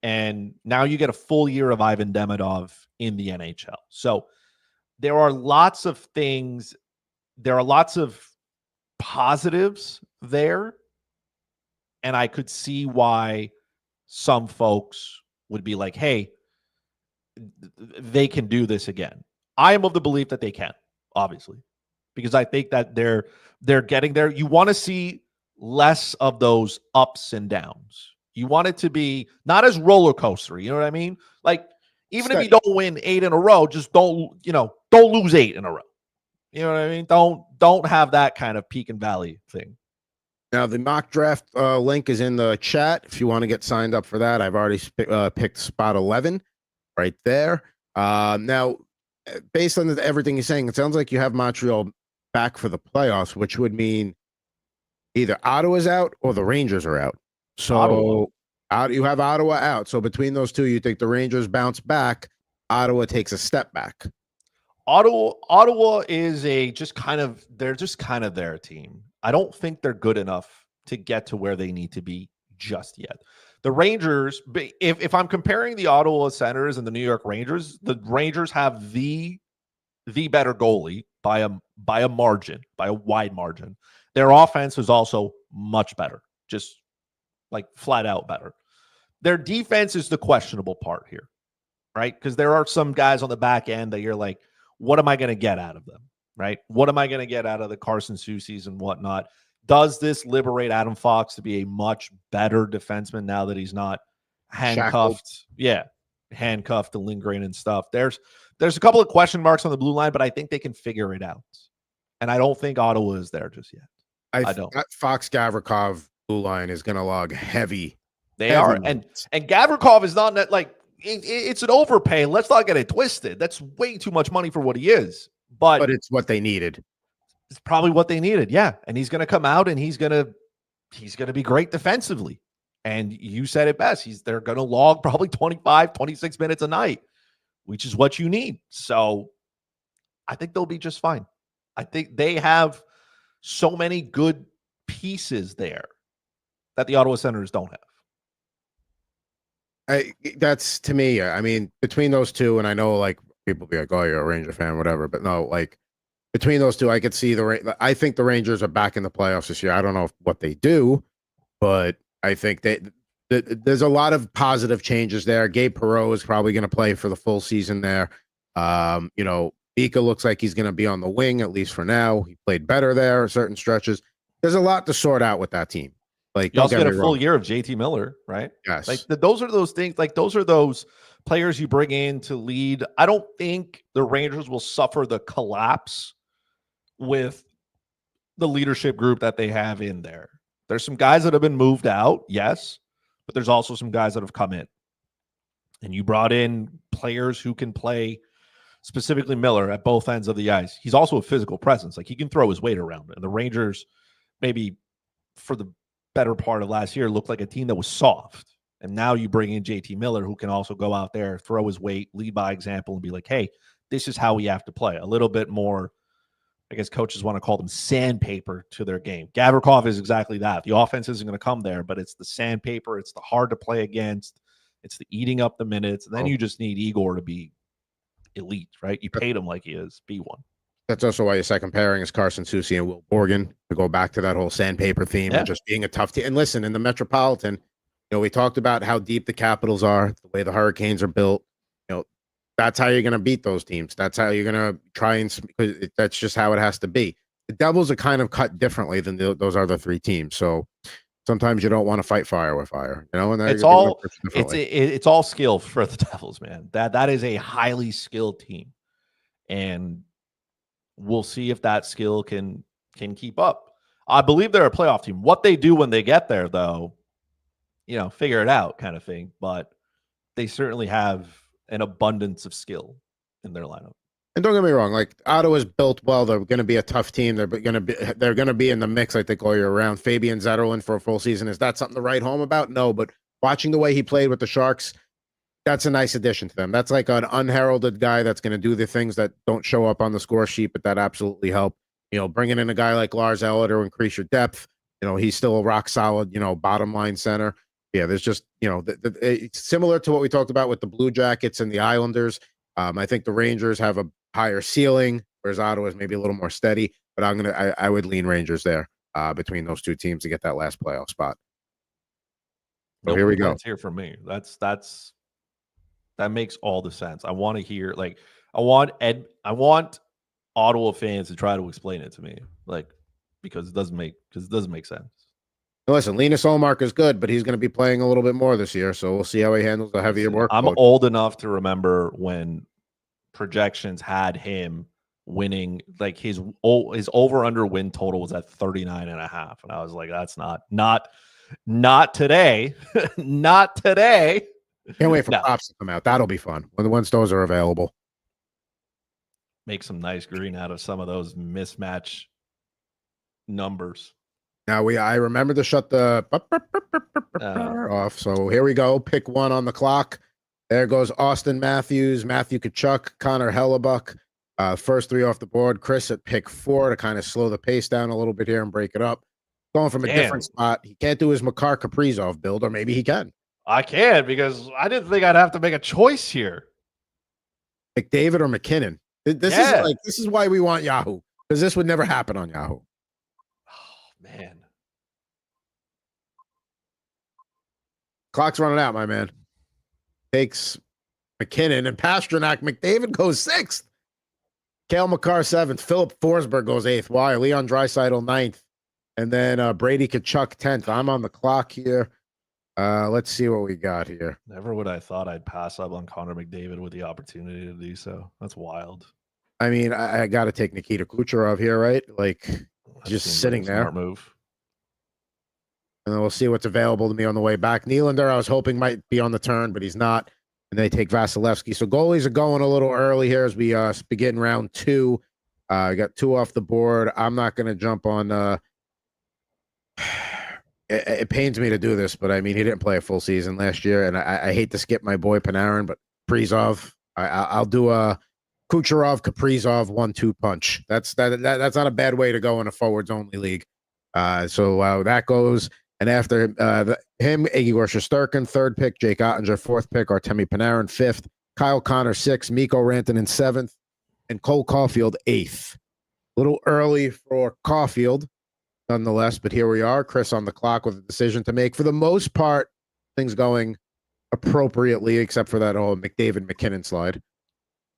And now you get a full year of Ivan Demidov in the NHL. So there are lots of things. There are lots of positives there. And I could see why some folks would be like, hey, they can do this again. I am of the belief that they can, obviously, because I think that they're getting there. You want to see less of those ups and downs. You want it to be not as roller coaster. You know what I mean? Like, even if you don't win 8 in a row, just don't lose 8 in a row. You know what I mean? Don't have that kind of peak and valley thing. Now, the mock draft link is in the chat if you want to get signed up for that. I've already picked spot 11 right there. Now, based on everything you're saying, it sounds like you have Montreal back for the playoffs, which would mean either Ottawa's out or the Rangers are out. So you have Ottawa out. So between those two, you think the Rangers bounce back, Ottawa takes a step back. Ottawa is they're just kind of their team. I don't think they're good enough to get to where they need to be just yet. The Rangers, if I'm comparing the Ottawa Senators and the New York Rangers, the Rangers have the better goalie by a margin, by a wide margin. Their offense is also much better, just like flat out better. Their defense is the questionable part here, right? Because there are some guys on the back end that you're like, what am I going to get out of them, right? What am I going to get out of the Carson Soucies and whatnot? Does this liberate Adam Fox to be a much better defenseman now that he's not handcuffed? Shackled. Yeah, handcuffed to Lindgren and stuff. There's a couple of question marks on the blue line, but I think they can figure it out. And I don't think Ottawa is there just yet. I don't. That Fox Gavrikov blue line is going to log heavy. They are, and Gavrikov is not like it's an overpay. Let's not get it twisted. That's way too much money for what he is. But it's what they needed. It's probably what they needed. Yeah, and he's going to come out and he's going to be great defensively. And you said it best. They're going to log probably 25, 26 minutes a night, which is what you need. So I think they'll be just fine. I think they have so many good pieces there that the Ottawa Senators don't have. That's to me. I mean, between those two, and I know like people be like, "Oh, you're a Ranger fan, whatever," but no, like between those two, I could see I think the Rangers are back in the playoffs this year. I don't know what they do, but I think there's a lot of positive changes there. Gabe Perreault is probably going to play for the full season there. Bika looks like he's going to be on the wing, at least for now. He played better there certain stretches. There's a lot to sort out with that team. Like, you also get a full year of JT Miller, right? Yes. Like those are those things. Like those are those players you bring in to lead. I don't think the Rangers will suffer the collapse with the leadership group that they have in there. There's some guys that have been moved out, yes, but there's also some guys that have come in. And you brought in players who can play, specifically Miller, at both ends of the ice. He's also a physical presence. Like he can throw his weight around. And the Rangers, maybe for the better part of last year, looked like a team that was soft. And now you bring in JT Miller, who can also go out there, throw his weight, lead by example, and be like, hey, this is how we have to play. A little bit more, I guess coaches want to call them sandpaper to their game. Gavrikov is exactly that. The offense isn't going to come there, but it's the sandpaper. It's the hard to play against. It's the eating up the minutes. And then you just need Igor to be elite, right? You paid him like he is B1. That's also why your second pairing is Carson Soucy and Will Borgen, to go back to that whole sandpaper theme and just being a tough team. And listen, in the Metropolitan, we talked about how deep the Capitals are, the way the Hurricanes are built. That's how you're going to beat those teams. That's how you're going to try and that's just how it has to be. The Devils are kind of cut differently than those other three teams. So sometimes you don't want to fight fire with fire, and it's all skill for the Devils, man. That is a highly skilled team. And we'll see if that skill can keep up. I believe they're a playoff team. What they do when they get there, though, figure it out kind of thing. But they certainly have an abundance of skill in their lineup. And don't get me wrong, like Ottawa's built well. They're going to be a tough team. They're going to be in the mix, I think, all year round. Fabian Zetterlund for a full season, is that something to write home about? No, but watching the way he played with the Sharks, that's a nice addition to them. That's like an unheralded guy that's going to do the things that don't show up on the score sheet, but that absolutely help. Bringing in a guy like Lars Eller to increase your depth. He's still a rock solid, bottom line center. Yeah, there's just, it's similar to what we talked about with the Blue Jackets and the Islanders. I think the Rangers have a higher ceiling, whereas Ottawa is maybe a little more steady. But I would lean Rangers there between those two teams to get that last playoff spot. So here we go. Here for me. That makes all the sense. I want to hear, like, I want Ottawa fans to try to explain it to me, like, because it doesn't make sense. Listen, Linus Ullmark is good, but he's going to be playing a little bit more this year, so we'll see how he handles the heavier work. I'm old enough to remember when projections had him winning, like his over-under win total was at 39.5, and I was like, that's not today. Not today. Can't wait for props to come out. That'll be fun once those are available. Make some nice green out of some of those mismatch numbers. Now I remember to shut the off. So here we go. Pick one on the clock. There goes Austin Matthews, Matthew Tkachuk, Connor Hellebuck, First three off the board. Chris at pick 4 to kind of slow the pace down a little bit here and break it up. Going from a different spot. He can't do his Makar Kaprizov build, or maybe he can. I can, because I didn't think I'd have to make a choice here. McDavid or McKinnon. This is why we want Yahoo, because this would never happen on Yahoo. Oh, man. Clock's running out, my man. Takes McKinnon and Pasternak. McDavid goes 6th. Cale Makar 7th. Philip Forsberg goes 8th. Why? Leon Draisaitl 9th. And then Brady Tkachuk 10th. I'm on the clock here. Let's see what we got here. Never would I thought I'd pass up on Connor McDavid with the opportunity to do so. That's wild. I mean, I got to take Nikita Kucherov here, right? Like, That just sitting like there. Smart move. And then we'll see what's available to me on the way back. Nylander, I was hoping might be on the turn, but he's not. And they take Vasilevsky. So goalies are going a little early here as we begin round 2. I got 2 off the board. I'm not going to jump on. It pains me to do this, but I mean, he didn't play a full season last year, and I hate to skip my boy Panarin, but Kaprizov, I'll do a Kucherov Kaprizov 1-2 punch. That's not a bad way to go in a forwards only league. So that goes, and after him, Igor Shesterkin 3rd pick, Jake Ottinger 4th pick, Artemi Panarin 5th, Kyle Connor 6th, Mikko Rantanen 7th, and Cole Caulfield 8th. A little early for Caulfield, nonetheless, but here we are. Chris on the clock with a decision to make. For the most part, things going appropriately, except for that old McDavid McKinnon slide.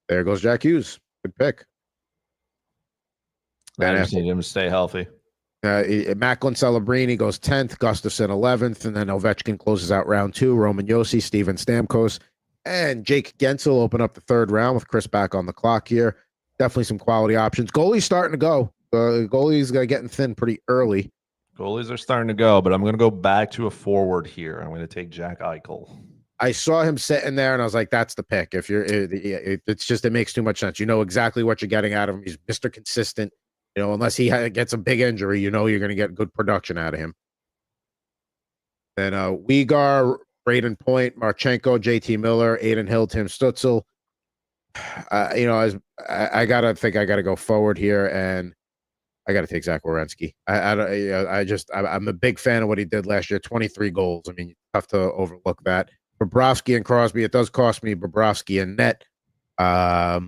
There goes Jack Hughes. Good pick. I just need him to stay healthy. Macklin Celebrini goes 10th, Gustafson 11th, and then Ovechkin closes out round 2. Roman Josi, Steven Stamkos, and Jake Gensel open up the 3rd round with Chris back on the clock here. Definitely some quality options. Goalie's starting to go. Goalies getting thin pretty early. Goalies are starting to go, but I'm going to go back to a forward here. I'm going to take Jack Eichel. I saw him sitting there, and I was like, "That's the pick." If you're, it's just it makes too much sense. You know exactly what you're getting out of him. He's Mr. Consistent. You know, unless he gets a big injury, you know you're going to get good production out of him. Then Uyghur, Braden Point, Marchenko, JT Miller, Aiden Hill, Tim Stutzel. You know, I gotta go forward here, and I gotta take Zach Werenski. I'm a big fan of what he did last year. 23 goals. I mean, tough to overlook that. Bobrovsky and Crosby. It does cost me Bobrovsky and net. I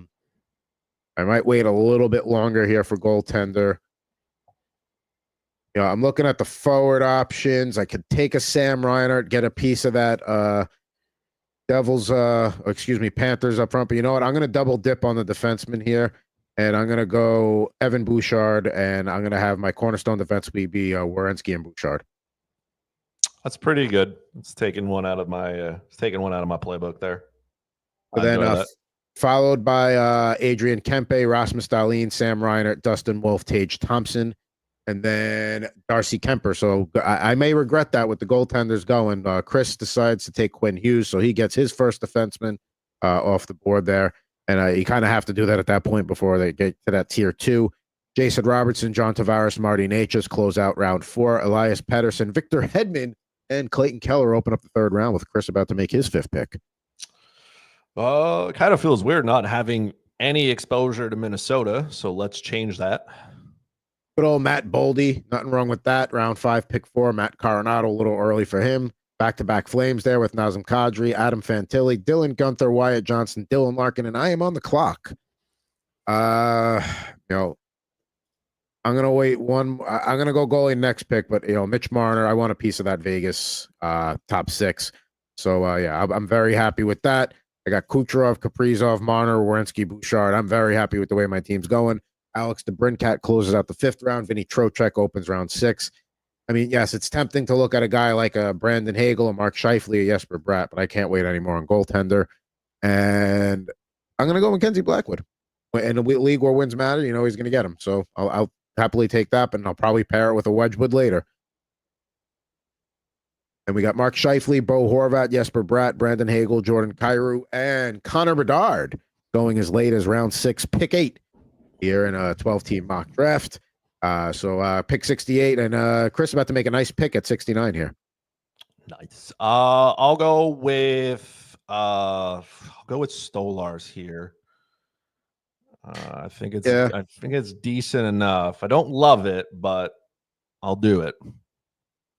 might wait a little bit longer here for goaltender. You know, I'm looking at the forward options. I could take a Sam Reinhart, get a piece of that Panthers up front. But you know what? I'm going to double dip on the defenseman here, and I'm going to go Evan Bouchard, and I'm going to have my cornerstone defense be Werenski and Bouchard. That's pretty good. It's taking one out of my playbook there. But then followed by Adrian Kempe, Rasmus Dahlin, Sam Reinhart, Dustin Wolf, Tage Thompson, and then Darcy Kemper. So I may regret that with the goaltenders going. Chris decides to take Quinn Hughes, so he gets his first defenseman off the board there. And you kind of have to do that at that point before they get to that tier 2. Jason Robertson, John Tavares, Marty Natchez close out round 4. Elias Pettersson, Victor Hedman, and Clayton Keller open up the 3rd round with Chris about to make his 5th pick. It kind of feels weird not having any exposure to Minnesota, so let's change that. Good old Matt Boldy. Nothing wrong with that. Round 5, pick 4. Matt Coronado, a little early for him. Back-to-back Flames there with Nazem Kadri, Adam Fantilli, Dylan Gunther, Wyatt Johnson, Dylan Larkin, and I am on the clock. You know, I'm going to wait one. I'm going to go goalie next pick, but, you know, Mitch Marner, I want a piece of that Vegas top 6. So, yeah, I'm very happy with that. I got Kucherov, Kaprizov, Marner, Werenski, Bouchard. I'm very happy with the way my team's going. Alex DeBrincat closes out the 5th round. Vinny Trocheck opens round 6. I mean, yes, it's tempting to look at a guy like Brandon Hagel or Mark Scheifele or Jesper Bratt, but I can't wait anymore on goaltender. And I'm going to go Mackenzie Blackwood. In a league where wins matter, you know he's going to get him. So I'll happily take that, but I'll probably pair it with a Wedgwood later. And we got Mark Scheifele, Bo Horvat, Jesper Bratt, Brandon Hagel, Jordan Kyrou, and Connor Bedard going as late as round 6, pick 8 here in a 12-team mock draft. So pick 68, and Chris about to make a nice pick at 69 here. Nice. I'll go with Stolars here. I think it's Yeah. I think it's decent enough. I don't love it, but I'll do it.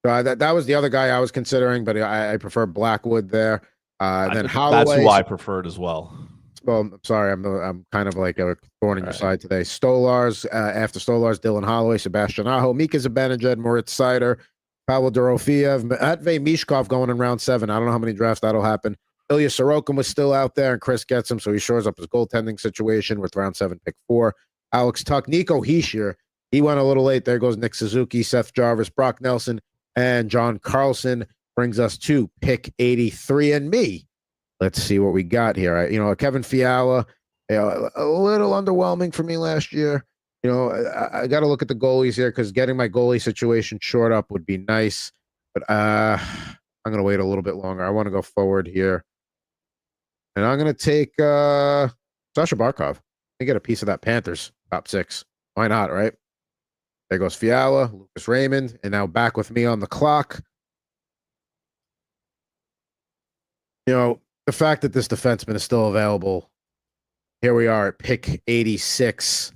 That was the other guy I was considering, but I prefer Blackwood there. And then That's Holloway. who I preferred as well. Well, I'm sorry, I'm kind of like a thorn in your Right. side today. Stolars, after Stolars, Dylan Holloway, Sebastian Aho, Mika Zibanejad, Moritz Seider, Pavel Dorofeev, Matvey Mishkov going in round 7. I don't know how many drafts that'll happen. Ilya Sorokin was still out there, and Chris gets him, so he shores up his goaltending situation with round 7, pick 4. Alex Tuck, Nico Hischier, he went a little late. There goes Nick Suzuki, Seth Jarvis, Brock Nelson, and John Carlson. Brings us to pick 83 and me. Let's see what we got here. Kevin Fiala, a little underwhelming for me last year. I got to look at the goalies here because getting my goalie situation short up would be nice. But I'm going to wait a little bit longer. I want to go forward here. And I'm going to take Sasha Barkov. I get a piece of that Panthers top 6. Why not, right? There goes Fiala, Lucas Raymond, and now back with me on the clock. The fact that this defenseman is still available. Here we are at pick 86.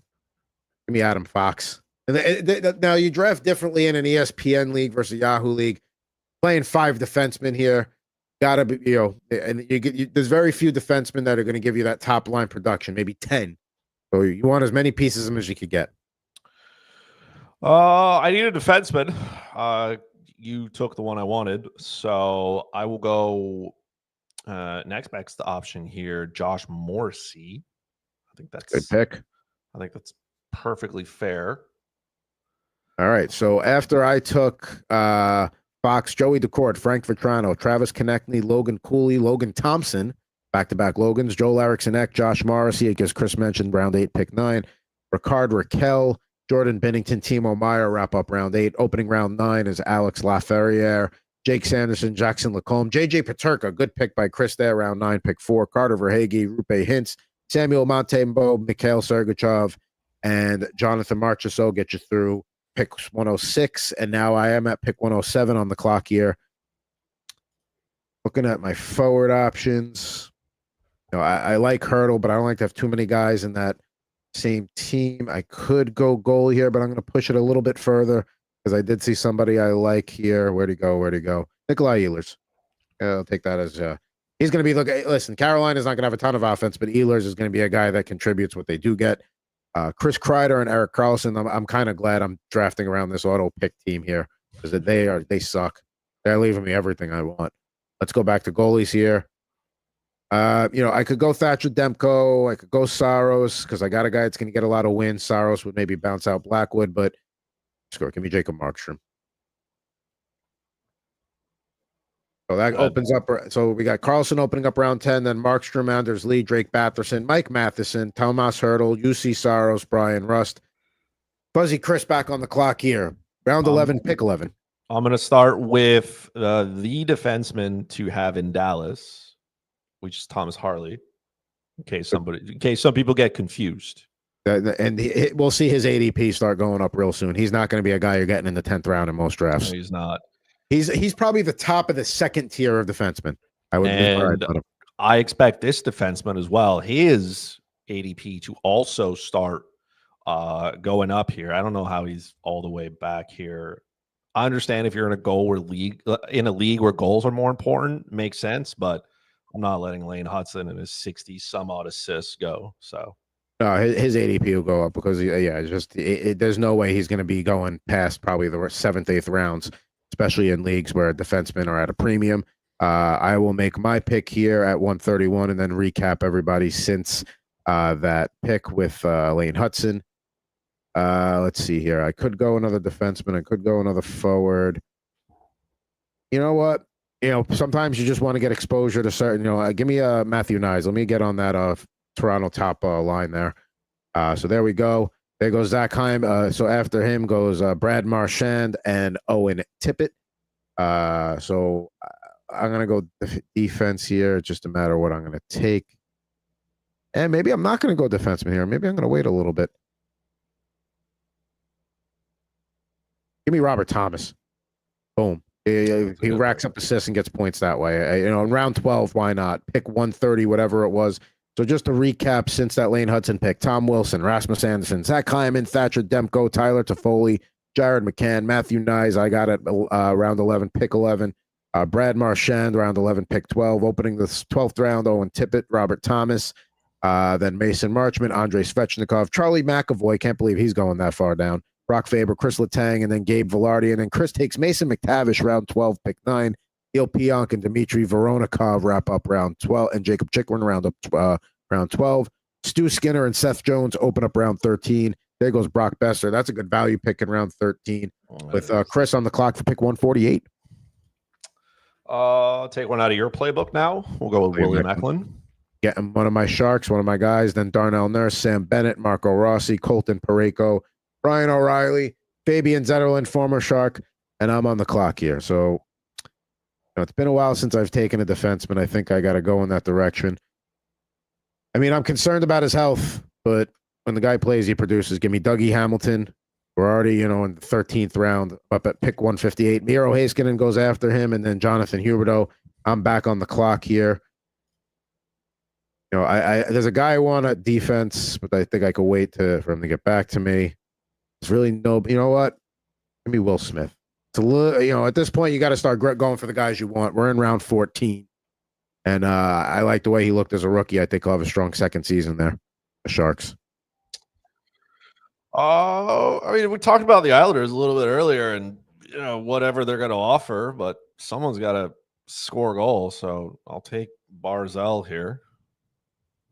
Give me Adam Fox. And now you draft differently in an ESPN league versus Yahoo league. Playing 5 defensemen here. Gotta be, and there's very few defensemen that are going to give you that top line production, maybe 10. So you want as many pieces of them as you could get. I need a defenseman. You took the one I wanted, so I will go next best option here, Josh Morrissey. I think that's good pick. I think that's perfectly fair. All right. So after I took Fox, Joey Decourt, Frank Vetrano, Travis Konechny, Logan Cooley, Logan Thompson, back-to-back Logans, Joel Eriksson Ek, Josh Morrissey, I guess Chris mentioned, round 8, pick 9, Ricard Raquel, Jordan Binnington, Timo Meyer wrap up round 8. Opening round 9 is Alex Laferriere, Jake Sanderson, Jackson Lacombe, JJ Paterka, good pick by Chris there, round 9, pick 4. Carter Verhaeghe, Rupe Hintz, Samuel Montembeau, Mikhail Sergachev, and Jonathan Marchessault get you through pick 106. And now I am at pick 107 on the clock here. Looking at my forward options. I like Hurdle, but I don't like to have too many guys in that same team. I could go goal here, but I'm going to push it a little bit further because I did see somebody I like here. Where'd he go? Nikolai Ehlers. I'll take that as he's going to be listen, Carolina's not going to have a ton of offense, but Ehlers is going to be a guy that contributes what they do get. Chris Kreider and Erik Karlsson. I'm kind of glad I'm drafting around this auto pick team here because they suck. They're leaving me everything I want. Let's go back to goalies here. I could go Thatcher Demko. I could go Saros because I got a guy that's going to get a lot of wins. Saros would maybe bounce out Blackwood, but score. Give me Jacob Markstrom. So that opens up. So we got Carlson opening up round 10, then Markstrom, Anders Lee, Drake Batherson, Mike Matheson, Tomas Hurdle, UC Saros, Brian Rust. Fuzzy Chris back on the clock here. Round 11, pick 11. I'm going to start with the defenseman to have in Dallas, which is Thomas Harley. In case some people get confused. And we'll see his ADP start going up real soon. He's not going to be a guy you're getting in the 10th round in most drafts. No, he's not. He's probably the top of the second tier of defensemen. I expect this defenseman as well, his ADP to also start going up here. I don't know how he's all the way back here. I understand if you're in a league where goals are more important, makes sense, but I'm not letting Lane Hudson and his 60 some odd assists go. So no, his ADP will go up because there's no way he's going to be going past probably the 7th, 8th rounds, especially in leagues where defensemen are at a premium. I will make my pick here at 131 and then recap everybody since that pick with Lane Hudson. Let's see here. I could go another defenseman. I could go another forward. You know what? Sometimes you just want to get exposure to certain, give me Matthew Nyes. Let me get on that Toronto top line there. So there we go. There goes Zach Heim. So after him goes Brad Marchand and Owen Tippett. So I'm going to go defense here. It's just a matter of what I'm going to take. And maybe I'm not going to go defenseman here. Maybe I'm going to wait a little bit. Give me Robert Thomas. Boom. He racks up assists and gets points that way. In round 12, why not? Pick 130, whatever it was. So just to recap, since that Lane Hudson pick, Tom Wilson, Rasmus Anderson, Zach Hyman, Thatcher Demko, Tyler Toffoli, Jared McCann, Matthew Nyes. I got it round 11, pick 11. Brad Marchand, round 11, pick 12. Opening the 12th round, Owen Tippett, Robert Thomas, then Mason Marchment, Andrei Svechnikov, Charlie McAvoy. Can't believe he's going that far down. Brock Faber, Chris Letang, and then Gabe Velarde. And then Chris takes Mason McTavish, round 12, pick 9. Neil Pionk and Dmitry Voronikov wrap up round 12, and Jacob Chikrin round 12. Stu Skinner and Seth Jones open up round 13. There goes Brock Besser. That's a good value pick in round 13 with Chris on the clock for pick 148. Take one out of your playbook now. We'll go with William Eklund. Getting one of my Sharks, one of my guys, then Darnell Nurse, Sam Bennett, Marco Rossi, Colton Parayko, Brian O'Reilly, Fabian Zetterlund, former Shark, and I'm on the clock here. So it's been a while since I've taken a defenseman. I think I got to go in that direction. I mean, I'm concerned about his health, but when the guy plays, he produces. Give me Dougie Hamilton. We're already, in the 13th round, up at pick 158. Miro Heiskanen goes after him, and then Jonathan Huberdeau. I'm back on the clock here. There's a guy I want at defense, but I think I could wait for him to get back to me. There's really no, you know what? Give me Will Smith. It's a little, at this point, you got to start going for the guys you want. We're in round 14. And I like the way he looked as a rookie. I think he'll have a strong second season there. The Sharks. I mean, we talked about the Islanders a little bit earlier, and whatever they're going to offer, but someone's got to score a goal. So I'll take Barzell here.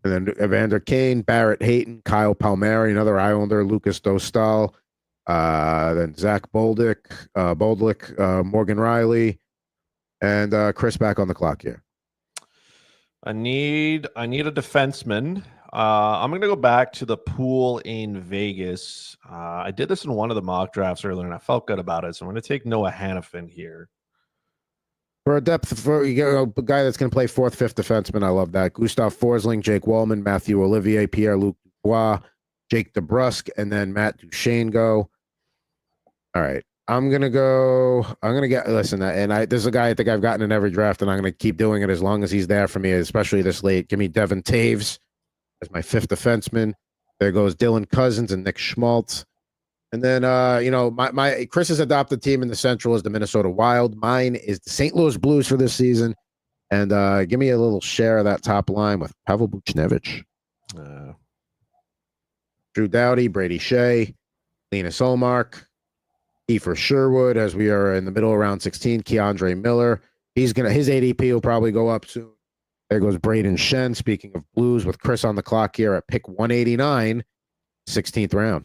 And then Evander Kane, Barrett Hayton, Kyle Palmieri, another Islander, Lucas Dostal, then Zach Bolduc, Morgan Riley, and Chris back on the clock here. I need a defenseman. I'm going to go back to the pool in Vegas. I did this in one of the mock drafts earlier, and I felt good about it. So I'm going to take Noah Hannafin here. For a depth, you get a guy that's going to play fourth, fifth defenseman. I love that. Gustav Forsling, Jake Wallman, Matthew Olivier, Pierre-Luc Dubois, Jake DeBrusque, and then Matt Duchesne go. All right. There's a guy I think I've gotten in every draft, and I'm going to keep doing it as long as he's there for me, especially this late. Give me Devin Taves as my fifth defenseman. There goes Dylan Cousins and Nick Schmaltz. And then, my Chris's adopted team in the Central is the Minnesota Wild. Mine is the St. Louis Blues for this season. And give me a little share of that top line with Pavel Buchnevich, Drew Doughty, Brady Shea, Linus Olmark, Kiefer Sherwood, as we are in the middle of round 16, Keandre Miller. His ADP will probably go up soon. There goes Braden Shen. Speaking of Blues, with Chris on the clock here at pick 189, 16th round.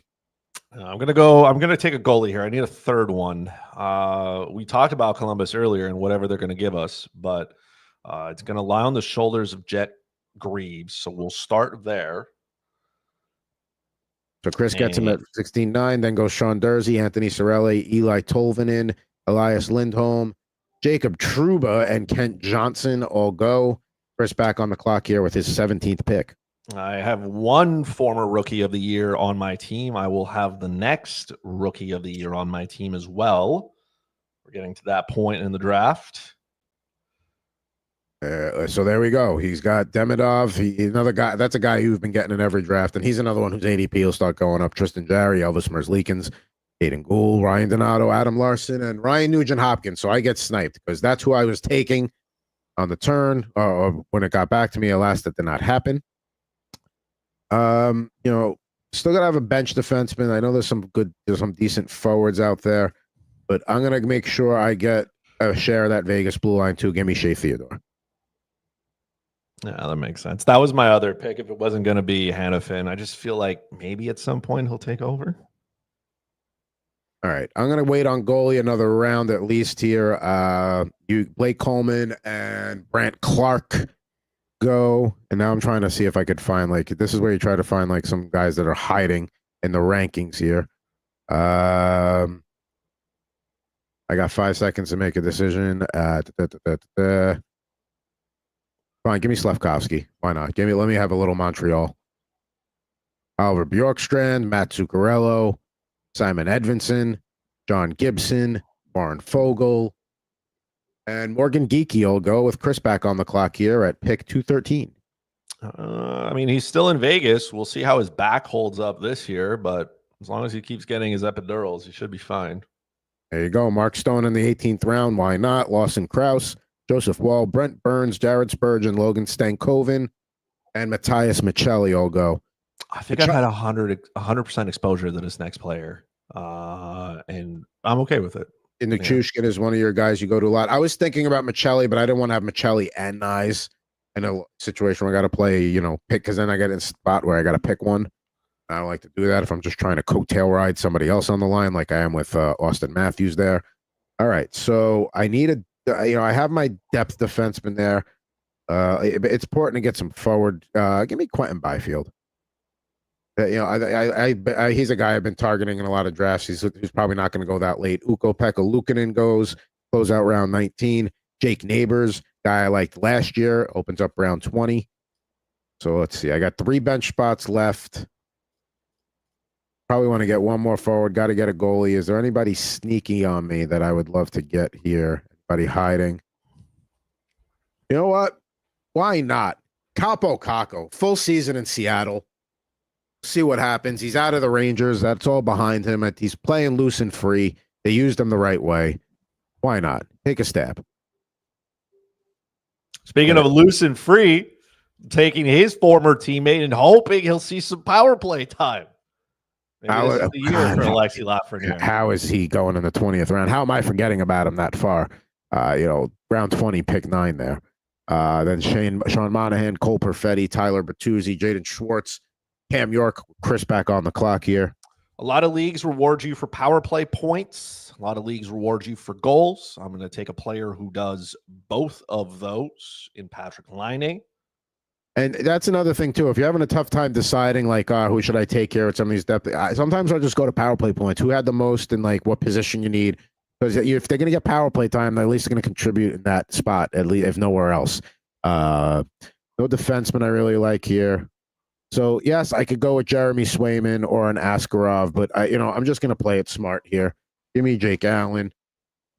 I'm gonna take a goalie here. I need a third one. We talked about Columbus earlier and whatever they're gonna give us, but it's gonna lie on the shoulders of Jet Greaves. So we'll start there. So Chris gets him at 16-9. Then goes Sean Dursey, Anthony Cirelli, Eli Tolvanen, Elias Lindholm, Jacob Trouba, and Kent Johnson all go. Chris back on the clock here with his 17th pick. I have one former rookie of the year on my team. I will have the next rookie of the year on my team as well. We're getting to that point in the draft. So there we go. He's got Demidov. Another guy. That's a guy who's been getting in every draft, and he's another one whose ADP will start going up. Tristan Jarry, Elvis Merzlikins, Aiden Gould, Ryan Donato, Adam Larson, and Ryan Nugent-Hopkins. So I get sniped because that's who I was taking on the turn. Or when it got back to me, alas, that did not happen. Still gotta have a bench defenseman. I know there's some decent forwards out there, but I'm gonna make sure I get a share of that Vegas blue line too. Give me Shea Theodore. Yeah, that makes sense. That was my other pick. If it wasn't going to be Hannafin, I just feel like maybe at some point he'll take over. All right. I'm going to wait on goalie another round at least here. Blake Coleman and Brant Clark go. And now I'm trying to see if I could find, this is where you try to find, some guys that are hiding in the rankings here. I got 5 seconds to make a decision. Fine, give me Slafkovsky. Why not? Let me have a little Montreal. Oliver Bjorkstrand, Matt Zuccarello, Simon Edvinson, John Gibson, Warren Fogle, and Morgan Geekie will go with Chris back on the clock here at pick 213. I mean, he's still in Vegas. We'll see how his back holds up this year, but as long as he keeps getting his epidurals, he should be fine. There you go. Mark Stone in the 18th round. Why not? Lawson Krause, Joseph Wall, Brent Burns, Jared Spurgeon, Logan Stankoven, and Matthias Michelli all go. I think I've had 100% exposure to this next player, and I'm okay with it. And Nichushkin is one of your guys you go to a lot. I was thinking about Michelli, but I didn't want to have Michelli and Nyes in a situation where I got to play, pick, because then I get in a spot where I got to pick one. I don't like to do that if I'm just trying to coattail ride somebody else on the line, like I am with Austin Matthews there. All right, so I need I have my depth defenseman there. It's important to get some forward. Give me Quentin Byfield. He's a guy I've been targeting in a lot of drafts. He's probably not going to go that late. Ukko-Pekka Luukkonen goes, close out round 19. Jake Neighbors, guy I liked last year, opens up round 20. So let's see. I got 3 bench spots left. Probably want to get one more forward. Got to get a goalie. Is there anybody sneaky on me that I would love to get here? Anybody hiding? You know what? Why not? Capo Caco, full season in Seattle. See what happens. He's out of the Rangers. That's all behind him. He's playing loose and free. They used him the right way. Why not? Take a stab. Speaking of loose and free, taking his former teammate and hoping he'll see some power play time. Maybe this is the year for Alexi Lafreniere. How is he going in the 20th round? How am I forgetting about him that far? Round 20, pick 9 there. Then Sean Monahan, Cole Perfetti, Tyler Bertuzzi, Jaden Schwartz, Cam York, Chris back on the clock here. A lot of leagues reward you for power play points. A lot of leagues reward you for goals. I'm going to take a player who does both of those in Patrick Laine. And that's another thing, too. If you're having a tough time deciding, who should I take here at some of these depth, sometimes I'll just go to power play points. Who had the most and, what position you need? Because if they're going to get power play time, they're at least going to contribute in that spot, at least, if nowhere else. No defenseman I really like here. So, yes, I could go with Jeremy Swayman or an Askarov, but, I'm just going to play it smart here. Give me Jake Allen.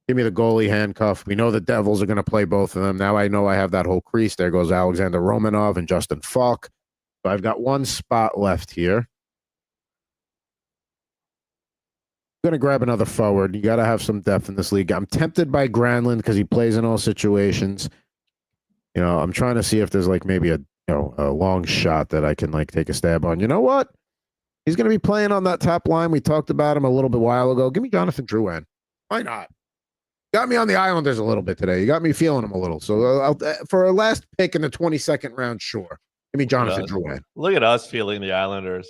Give me the goalie handcuff. We know the Devils are going to play both of them. Now I know I have that whole crease. There goes Alexander Romanov and Justin Falk. So I've got one spot left here. I'm going to grab another forward. You got to have some depth in this league. I'm tempted by Granlund because he plays in all situations. I'm trying to see if there's maybe a long shot that I can take a stab on. You know what? He's going to be playing on that top line. We talked about him a little bit while ago. Give me Jonathan Drouin. Why not? Got me on the Islanders a little bit today. You got me feeling him a little. So for a last pick in the 22nd round, sure. Give me Jonathan Drouin. Look at us feeling the Islanders.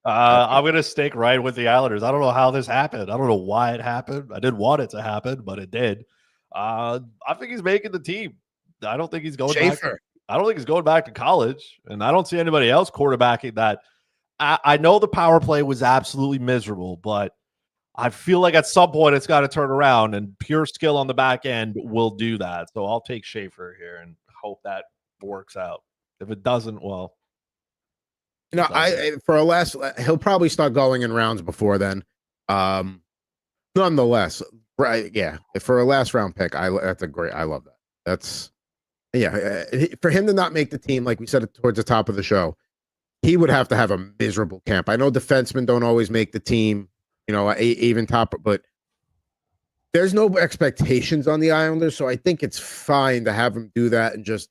I'm going to stick right with the Islanders. I don't know how this happened. I don't know why it happened. I didn't want it to happen, but it did. I think he's making the team. I don't think he's going back. I don't think he's going back to college, and I don't see anybody else quarterbacking that. I know the power play was absolutely miserable, but I feel like at some point it's got to turn around, and pure skill on the back end will do that. So I'll take Schaefer here and hope that works out. If it doesn't, well, he'll probably start going in rounds before then. Nonetheless, right? Yeah, for a last round pick, I love that. That's for him to not make the team, like we said towards the top of the show, he would have to have a miserable camp. I know defensemen don't always make the team. Even top, but there's no expectations on the Islanders, so I think it's fine to have him do that and just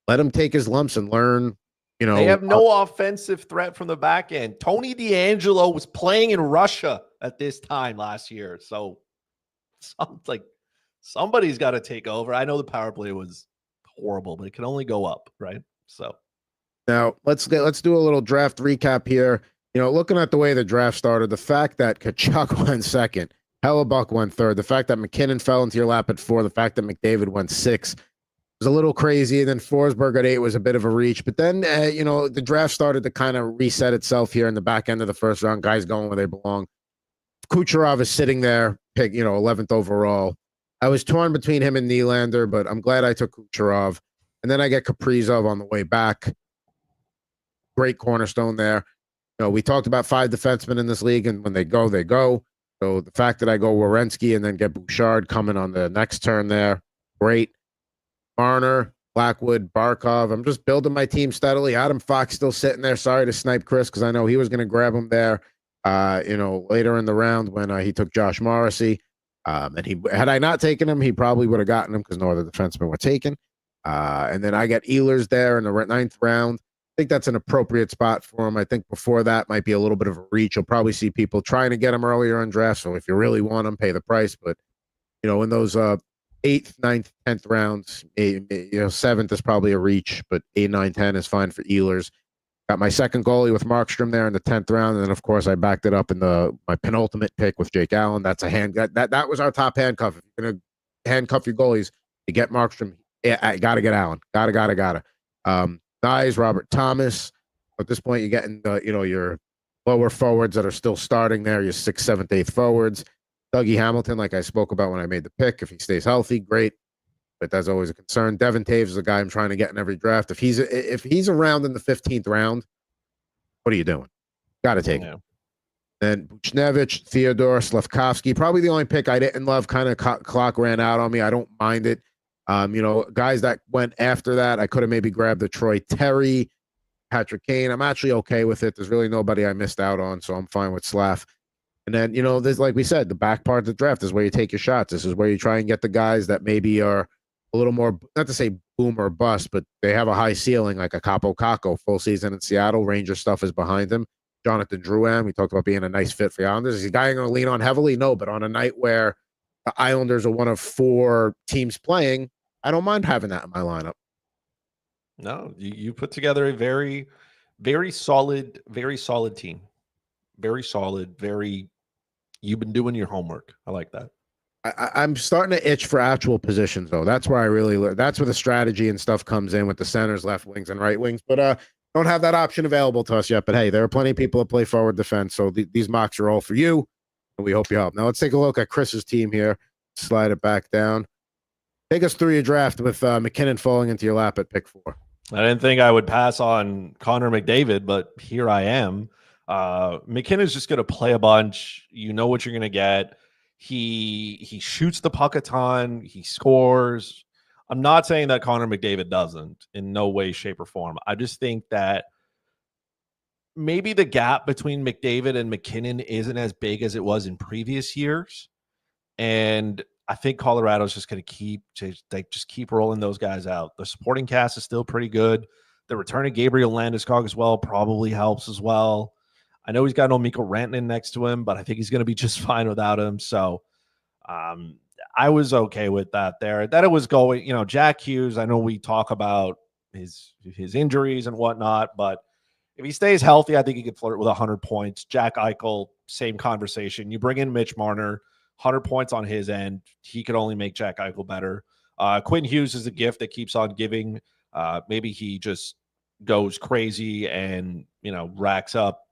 let him take his lumps and learn. They have no offensive threat from the back end. Tony DeAngelo was playing in Russia at this time last year, so somebody's got to take over. I know the power play was horrible, but it can only go up, right? So now let's do a little draft recap here. Looking at the way the draft started, the fact that Kachuk went second, Hellebuck went third, the fact that McKinnon fell into your lap at 4, the fact that McDavid went 6 was a little crazy. And then Forsberg at 8 was a bit of a reach. But then, the draft started to kind of reset itself here in the back end of the first round. Guys going where they belong. Kucherov is sitting there, pick 11th overall. I was torn between him and Nylander, but I'm glad I took Kucherov. And then I get Kaprizov on the way back. Great cornerstone there. We talked about 5 defensemen in this league, and when they go, they go. So the fact that I go Werenski and then get Bouchard coming on the next turn there, great. Marner, Blackwood, Barkov. I'm just building my team steadily. Adam Fox still sitting there. Sorry to snipe Chris because I know he was going to grab him there, later in the round when he took Josh Morrissey. And had I not taken him, he probably would have gotten him because no other defensemen were taken. And then I got Ehlers there in the 9th round. I think that's an appropriate spot for him. I think before that might be a little bit of a reach. You'll probably see people trying to get him earlier on draft. So if you really want him, pay the price. But, in those 8th, 9th, 10th rounds, 7th is probably a reach, but 8, 9, 10 is fine for Ehlers. Got my second goalie with Markstrom there in the 10th round. And then, of course, I backed it up in my penultimate pick with Jake Allen. That's a that was our top handcuff. If you're going to handcuff your goalies, you get Markstrom. Yeah, I got to get Allen. Gotta. Guys, Robert Thomas. At this point, you're getting your lower forwards that are still starting there. Your 6th, 7th, 8th forwards. Dougie Hamilton, like I spoke about when I made the pick. If he stays healthy, great. But that's always a concern. Devin Taves is a guy I'm trying to get in every draft. If he's around in the 15th round, what are you doing? Got to take him. Then Buchnevich, Theodore, Slavkovsky. Probably the only pick I didn't love. Kind of clock ran out on me. I don't mind it. Guys that went after that, I could have maybe grabbed the Troy Terry, Patrick Kane. I'm actually okay with it. There's really nobody I missed out on, so I'm fine with Slav. And then, there's, like we said, the back part of the draft is where you take your shots. This is where you try and get the guys that maybe are a little more, not to say boom or bust, but they have a high ceiling, like a Capo Caco, full season in Seattle. Ranger stuff is behind him. Jonathan Drouin, we talked about being a nice fit for the Islanders. Is he a guy going to lean on heavily? No, but on a night where the Islanders are one of 4 teams playing, I don't mind having that in my lineup. No, you put together a very, very solid team. Very solid, you've been doing your homework. I like that. I'm starting to itch for actual positions, though. That's where that's where the strategy and stuff comes in with the centers, left wings, and right wings. But don't have that option available to us yet. But hey, there are plenty of people that play forward defense. So these mocks are all for you, and we hope you help. Now let's take a look at Chris's team here. Slide it back down. Take us through your draft with McKinnon falling into your lap at pick 4. I didn't think I would pass on Connor McDavid, but here I am. McKinnon's just going to play a bunch. You know what you're going to get. He shoots the puck a ton. He scores. I'm not saying that Connor McDavid doesn't in no way, shape, or form. I just think that maybe the gap between McDavid and McKinnon isn't as big as it was in previous years. And I think Colorado's just going to keep rolling those guys out. The supporting cast is still pretty good. The return of Gabriel Landeskog as well probably helps as well. I know he's got no Mikko Rantanen next to him, but I think he's going to be just fine without him. So I was okay with that there. That it was going, Jack Hughes, I know we talk about his injuries and whatnot, but if he stays healthy, I think he could flirt with 100 points. Jack Eichel, same conversation. You bring in Mitch Marner, 100 points on his end. He could only make Jack Eichel better. Quinn Hughes is a gift that keeps on giving. Maybe he just goes crazy and, racks up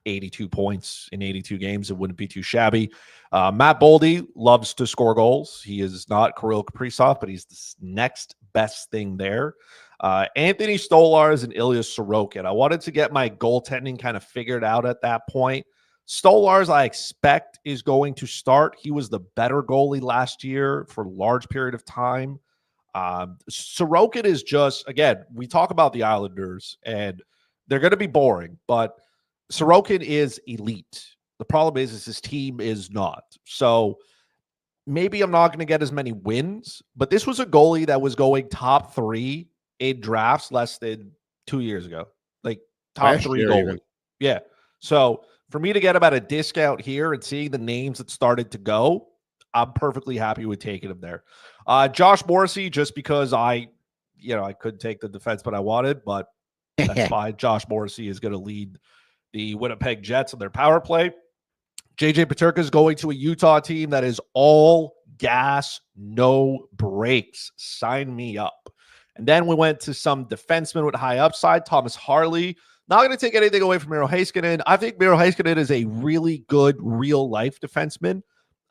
82 points in 82 games. It wouldn't be too shabby. Matt Boldy loves to score goals. He is not Kirill Kaprizov, but he's the next best thing there. Anthony Stolarz and Ilya Sorokin. I wanted to get my goaltending kind of figured out at that point. Stolarz, I expect, is going to start. He was the better goalie last year for a large period of time. Sorokin is just, again, we talk about the Islanders, and they're going to be boring, but Sorokin is elite. The problem is his team is not. So maybe I'm not going to get as many wins, but this was a goalie that was going top 3 in drafts less than 2 years ago. Like top 3 goalie. Even. Yeah. So for me to get about a discount here and seeing the names that started to go, I'm perfectly happy with taking him there. Josh Morrissey, just because I couldn't take the defense, but I wanted, but that's fine. Josh Morrissey is going to lead the Winnipeg Jets on their power play. JJ Peterka is going to a Utah team that is all gas, no brakes. Sign me up. And then we went to some defensemen with high upside. Thomas Harley. Not going to take anything away from Miro Heiskanen. I think Miro Heiskanen is a really good real-life defenseman.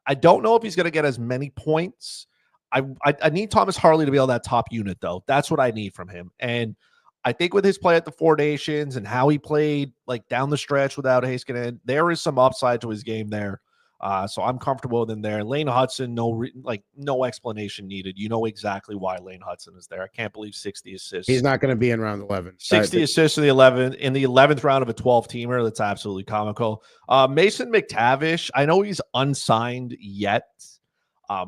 I don't know if he's going to get as many points. I need Thomas Harley to be on that top unit, though. That's what I need from him. And I think with his play at the Four Nations and how he played like down the stretch without Heiskanen, there is some upside to his game there. So I'm comfortable with him there. Lane Hudson, no explanation needed. You know exactly why Lane Hudson is there. I can't believe 60 assists. He's not going to be in round 11. 60 assists in the 11th round of a 12-teamer. That's absolutely comical. Mason McTavish, I know he's unsigned yet.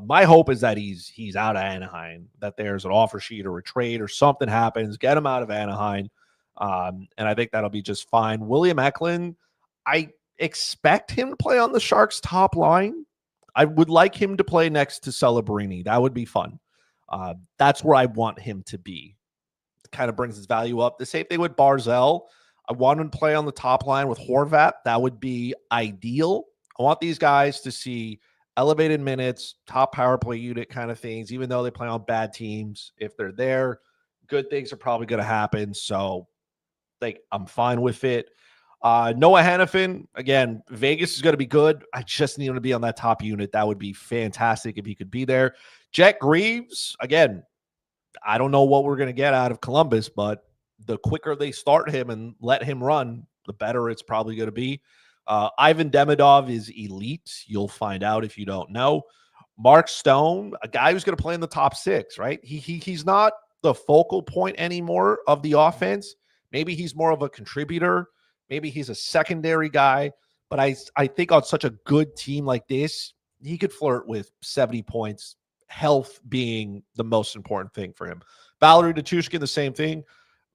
My hope is that he's out of Anaheim, that there's an offer sheet or a trade or something happens, get him out of Anaheim. And I think that'll be just fine. William Eklund, I expect him to play on the Sharks top line. I would like him to play next to Celebrini. That would be fun. That's where I want him to be. It kind of brings his value up. The same thing with Barzell. I want him to play on the top line with Horvat. That would be ideal. I want these guys to see elevated minutes, top power play unit kind of things, even though they play on bad teams. If they're there, good things are probably going to happen. So I'm fine with it. Noah Hannafin, again, Vegas is going to be good. I just need him to be on that top unit. That would be fantastic if he could be there. Jet Greaves, again, I don't know what we're going to get out of Columbus, but the quicker they start him and let him run, the better it's probably going to be. Ivan Demidov is elite. You'll find out if you don't know. Mark Stone, a guy who's going to play in the top 6, right? He's not the focal point anymore of the offense. Maybe he's more of a contributor. Maybe he's a secondary guy. But I think on such a good team like this, he could flirt with 70 points, health being the most important thing for him. Valery Nichushkin, the same thing.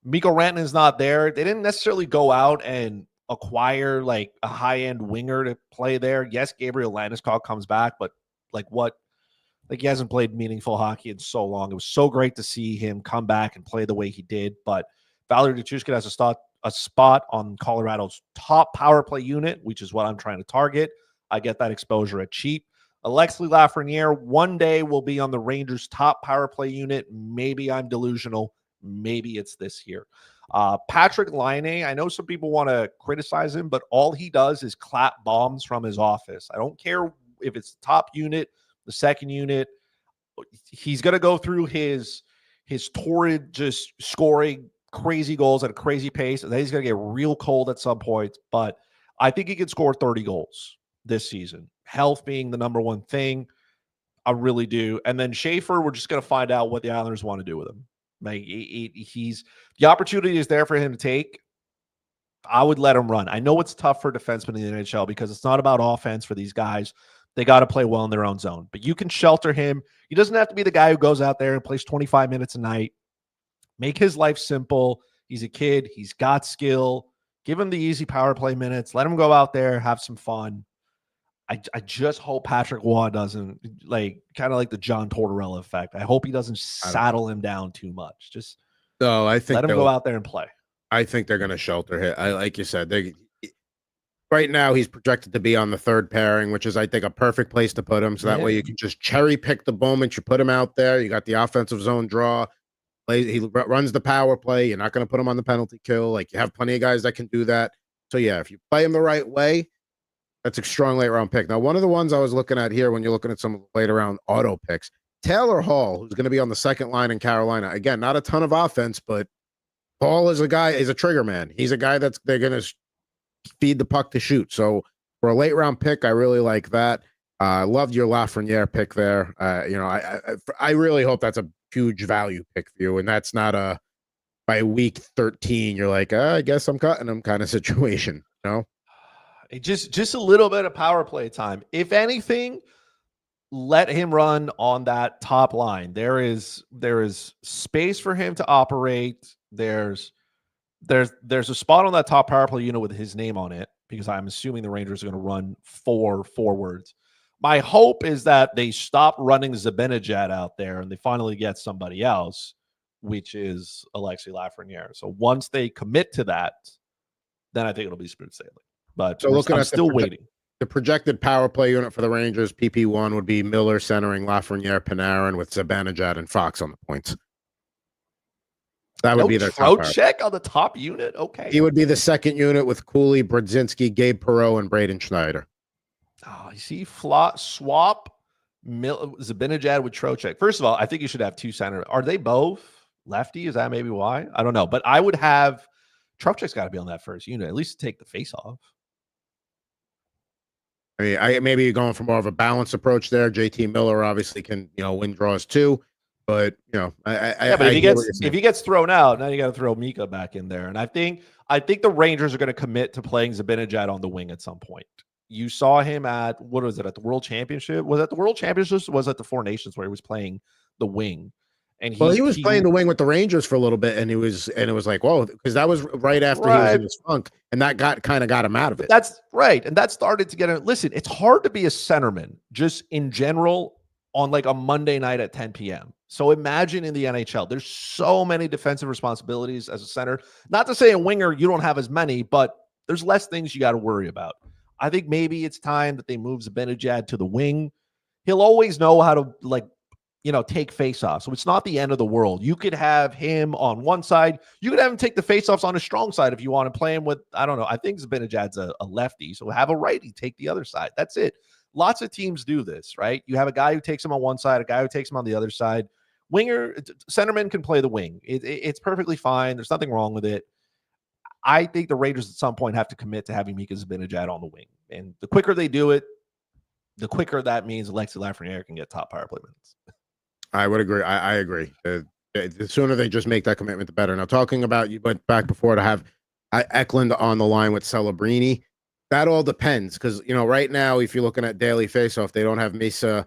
Mikko Rantanen is not there. They didn't necessarily go out and acquire like a high-end winger to play there. Yes, Gabriel Landeskog comes back, but what? He hasn't played meaningful hockey in so long. It was so great to see him come back and play the way he did. But Valery Nichushkin has a spot on Colorado's top power play unit, which is what I'm trying to target. I get that exposure at cheap. Alexis Lafreniere one day will be on the Rangers' top power play unit. Maybe I'm delusional. Maybe it's this year. Patrick Laine, I know some people want to criticize him, but all he does is clap bombs from his office. I don't care if it's the top unit, the second unit. He's going to go through his torrid just scoring crazy goals at a crazy pace, and then he's going to get real cold at some point. But I think he can score 30 goals this season. Health being the number one thing. I really do. And then Schaefer, we're just going to find out what the Islanders want to do with him. He's the opportunity is there for him to take. I would let him run. I know it's tough for defensemen in the NHL because it's not about offense for these guys. They got to play well in their own zone. But you can shelter him. He doesn't have to be the guy who goes out there and plays 25 minutes a night. Make his life simple. He's a kid. He's got skill. Give him the easy power play minutes. Let him go out there, have some fun. I just hope Patrick Waugh doesn't kind of like the John Tortorella effect. I hope he doesn't saddle him down too much. Just I think let him go out there and play. I think they're going to shelter him. Like you said, right now he's projected to be on the third pairing, which is I think a perfect place to put him. So that way you can just cherry pick the moment you put him out there. You got the offensive zone draw. He runs the power play. You're not going to put him on the penalty kill. You have plenty of guys that can do that. So yeah, if you play him the right way, that's a strong late round pick. Now, one of the ones I was looking at here when you're looking at some of the later round auto picks, Taylor Hall, who's going to be on the second line in Carolina. Again, not a ton of offense, but Hall is a trigger man. He's a guy they're going to feed the puck to shoot. So for a late round pick, I really like that. I loved your Lafreniere pick there. I really hope that's a huge value pick for you, and that's not a by week 13 you're like, I guess I'm cutting him kind of situation. Just a little bit of power play time. If anything, let him run on that top line. There is space for him to operate. There's a spot on that top power play unit with his name on it because I'm assuming the Rangers are going to run 4 forwards. My hope is that they stop running Zibanejad out there and they finally get somebody else, which is Alexis Lafreniere. So once they commit to that, then I think it'll be smooth sailing. But so looking at still waiting. The projected power play unit for the Rangers, PP1 would be Miller centering Lafreniere, Panarin with Zibanejad and Fox on the points. That would be their top check on the top unit. Okay, he would be the second unit with Cooley, Brodzinski, Gabe Perreault, and Braden Schneider. Oh, you see, swap Zibanejad with Trocheck. First of all, I think you should have 2 center. Are they both lefty? Is that maybe why? I don't know, but I would have Trocheck's got to be on that first unit at least to take the face off. maybe you're going for more of a balanced approach there. JT Miller obviously can, win draws too, but but I hear what you're saying. if he gets thrown out, now you got to throw Mika back in there, and I think the Rangers are going to commit to playing Zibanejad on the wing at some point. You saw him at at the World Championship? Was it the World Championships? Was it the Four Nations where he was playing the wing? And he was playing the wing with the Rangers for a little bit, and it was like, whoa, because that was right after he was in his funk, and that kind of got him out of it. That's right, and that started to get him. Listen, it's hard to be a centerman just in general on like a Monday night at 10 p.m. So imagine in the NHL, there's so many defensive responsibilities as a center. Not to say a winger you don't have as many, but there's less things you got to worry about. I think maybe it's time that they move Zibanejad to the wing. He'll always know how to take faceoffs. So it's not the end of the world. You could have him on one side. You could have him take the faceoffs on his strong side if you want to play him with, I don't know. I think Zibanejad's a lefty. So have a righty take the other side. That's it. Lots of teams do this, right? You have a guy who takes him on one side, a guy who takes him on the other side. Centerman can play the wing. It's perfectly fine. There's nothing wrong with it. I think the Rangers at some point have to commit to having Mika Zibanejad on the wing. And the quicker they do it, the quicker that means Alexis Lafreniere can get top power play minutes. I would agree. I agree. The sooner they just make that commitment, the better. Now, talking about, you went back before to have Eklund on the line with Celebrini. That all depends because, right now, if you're looking at daily faceoff, they don't have Misa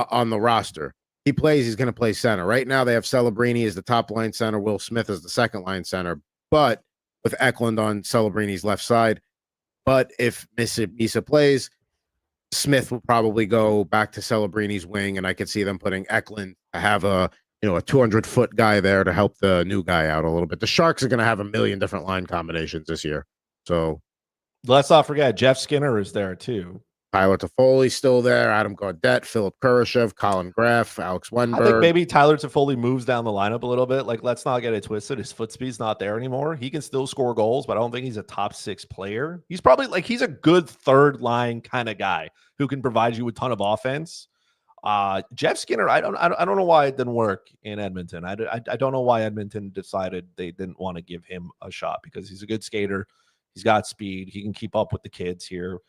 on the roster. He plays, he's going to play center. Right now, they have Celebrini as the top line center, Will Smith as the second line center, but with Eklund on Celebrini's left side. But if Misa plays, Smith will probably go back to Celebrini's wing, and I could see them putting Eklund to have a 200-foot guy there to help the new guy out a little bit. The Sharks are going to have a million different line combinations this year. So let's not forget Jeff Skinner is there too. Tyler Toffoli's still there. Adam Gaudette, Philip Kurashev, Colin Graff, Alex Wenberg. I think maybe Tyler Toffoli moves down the lineup a little bit. Like, let's not get it twisted. His foot speed's not there anymore. He can still score goals, but I don't think he's a top 6 player. He's probably he's a good third line kind of guy who can provide you with a ton of offense. Jeff Skinner, I don't know why it didn't work in Edmonton. I don't know why Edmonton decided they didn't want to give him a shot because he's a good skater. He's got speed. He can keep up with the kids here.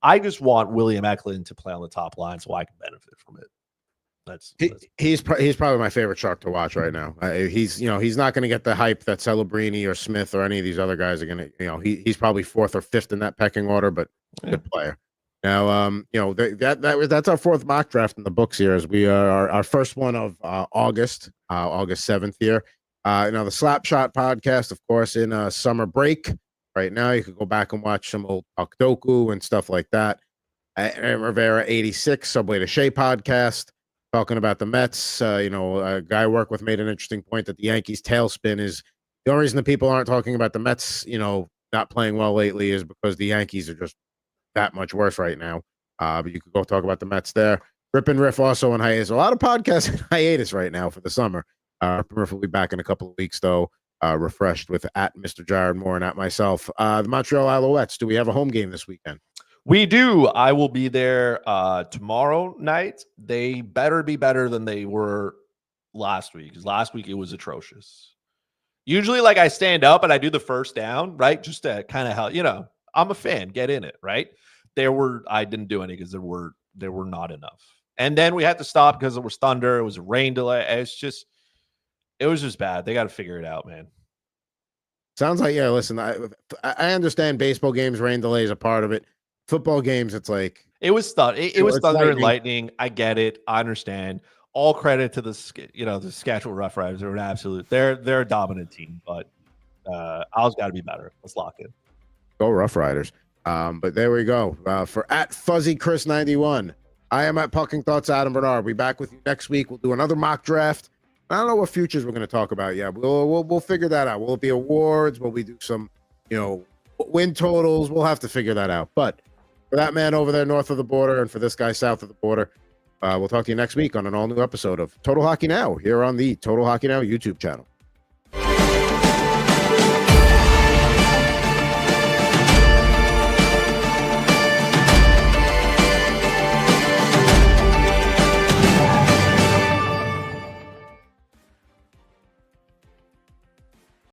I just want William Eklund to play on the top line so I can benefit from it. He's probably my favorite Shark to watch right now. He's not going to get the hype that Celebrini or Smith or any of these other guys are going to. He's probably 4th or 5th in that pecking order, but good player. Now, that's our 4th mock draft in the books here. As we are our first one of August 7th here. The Slapshot podcast, of course, in summer break. Right now, you could go back and watch some old Puck Doku and stuff like that. Rivera 86, Subway to Shea podcast, talking about the Mets. A guy I work with made an interesting point that the Yankees' tailspin is the only reason the people aren't talking about the Mets, not playing well lately is because the Yankees are just that much worse right now. But you could go talk about the Mets there. Rip and Riff also on hiatus. A lot of podcasts in hiatus right now for the summer. Rip and Riff will be back in a couple of weeks, though. Refreshed with at Mr. Jared Moore and at myself. The Montreal Alouettes, do we have a home game this weekend? We do. I will be there tomorrow night. They better be better than they were last week, because last week it was atrocious. Usually, I stand up and I do the first down, right? Just to kind of help, I'm a fan, get in it, right? I didn't do any because there were not enough. And then we had to stop because it was thunder, it was a rain delay. It was just bad. They got to figure it out, man. Sounds like, listen, I understand baseball games, rain delay is a part of it. Football games, it's like... It was thunder and lightning. I get it. I understand. All credit to the Saskatchewan Roughriders. They're an absolute... They're a dominant team, but Owls got to be better. Let's lock in. Go Rough Riders. But there we go. For at Fuzzy Chris 91, I am at Pucking Thoughts Adam Bernard. We'll be back with you next week. We'll do another mock draft. I don't know what futures we're going to talk about yet. We'll figure that out. Will it be awards? Will we do some, win totals? We'll have to figure that out. But for that man over there north of the border and for this guy south of the border, we'll talk to you next week on an all-new episode of Total Hockey Now here on the Total Hockey Now YouTube channel.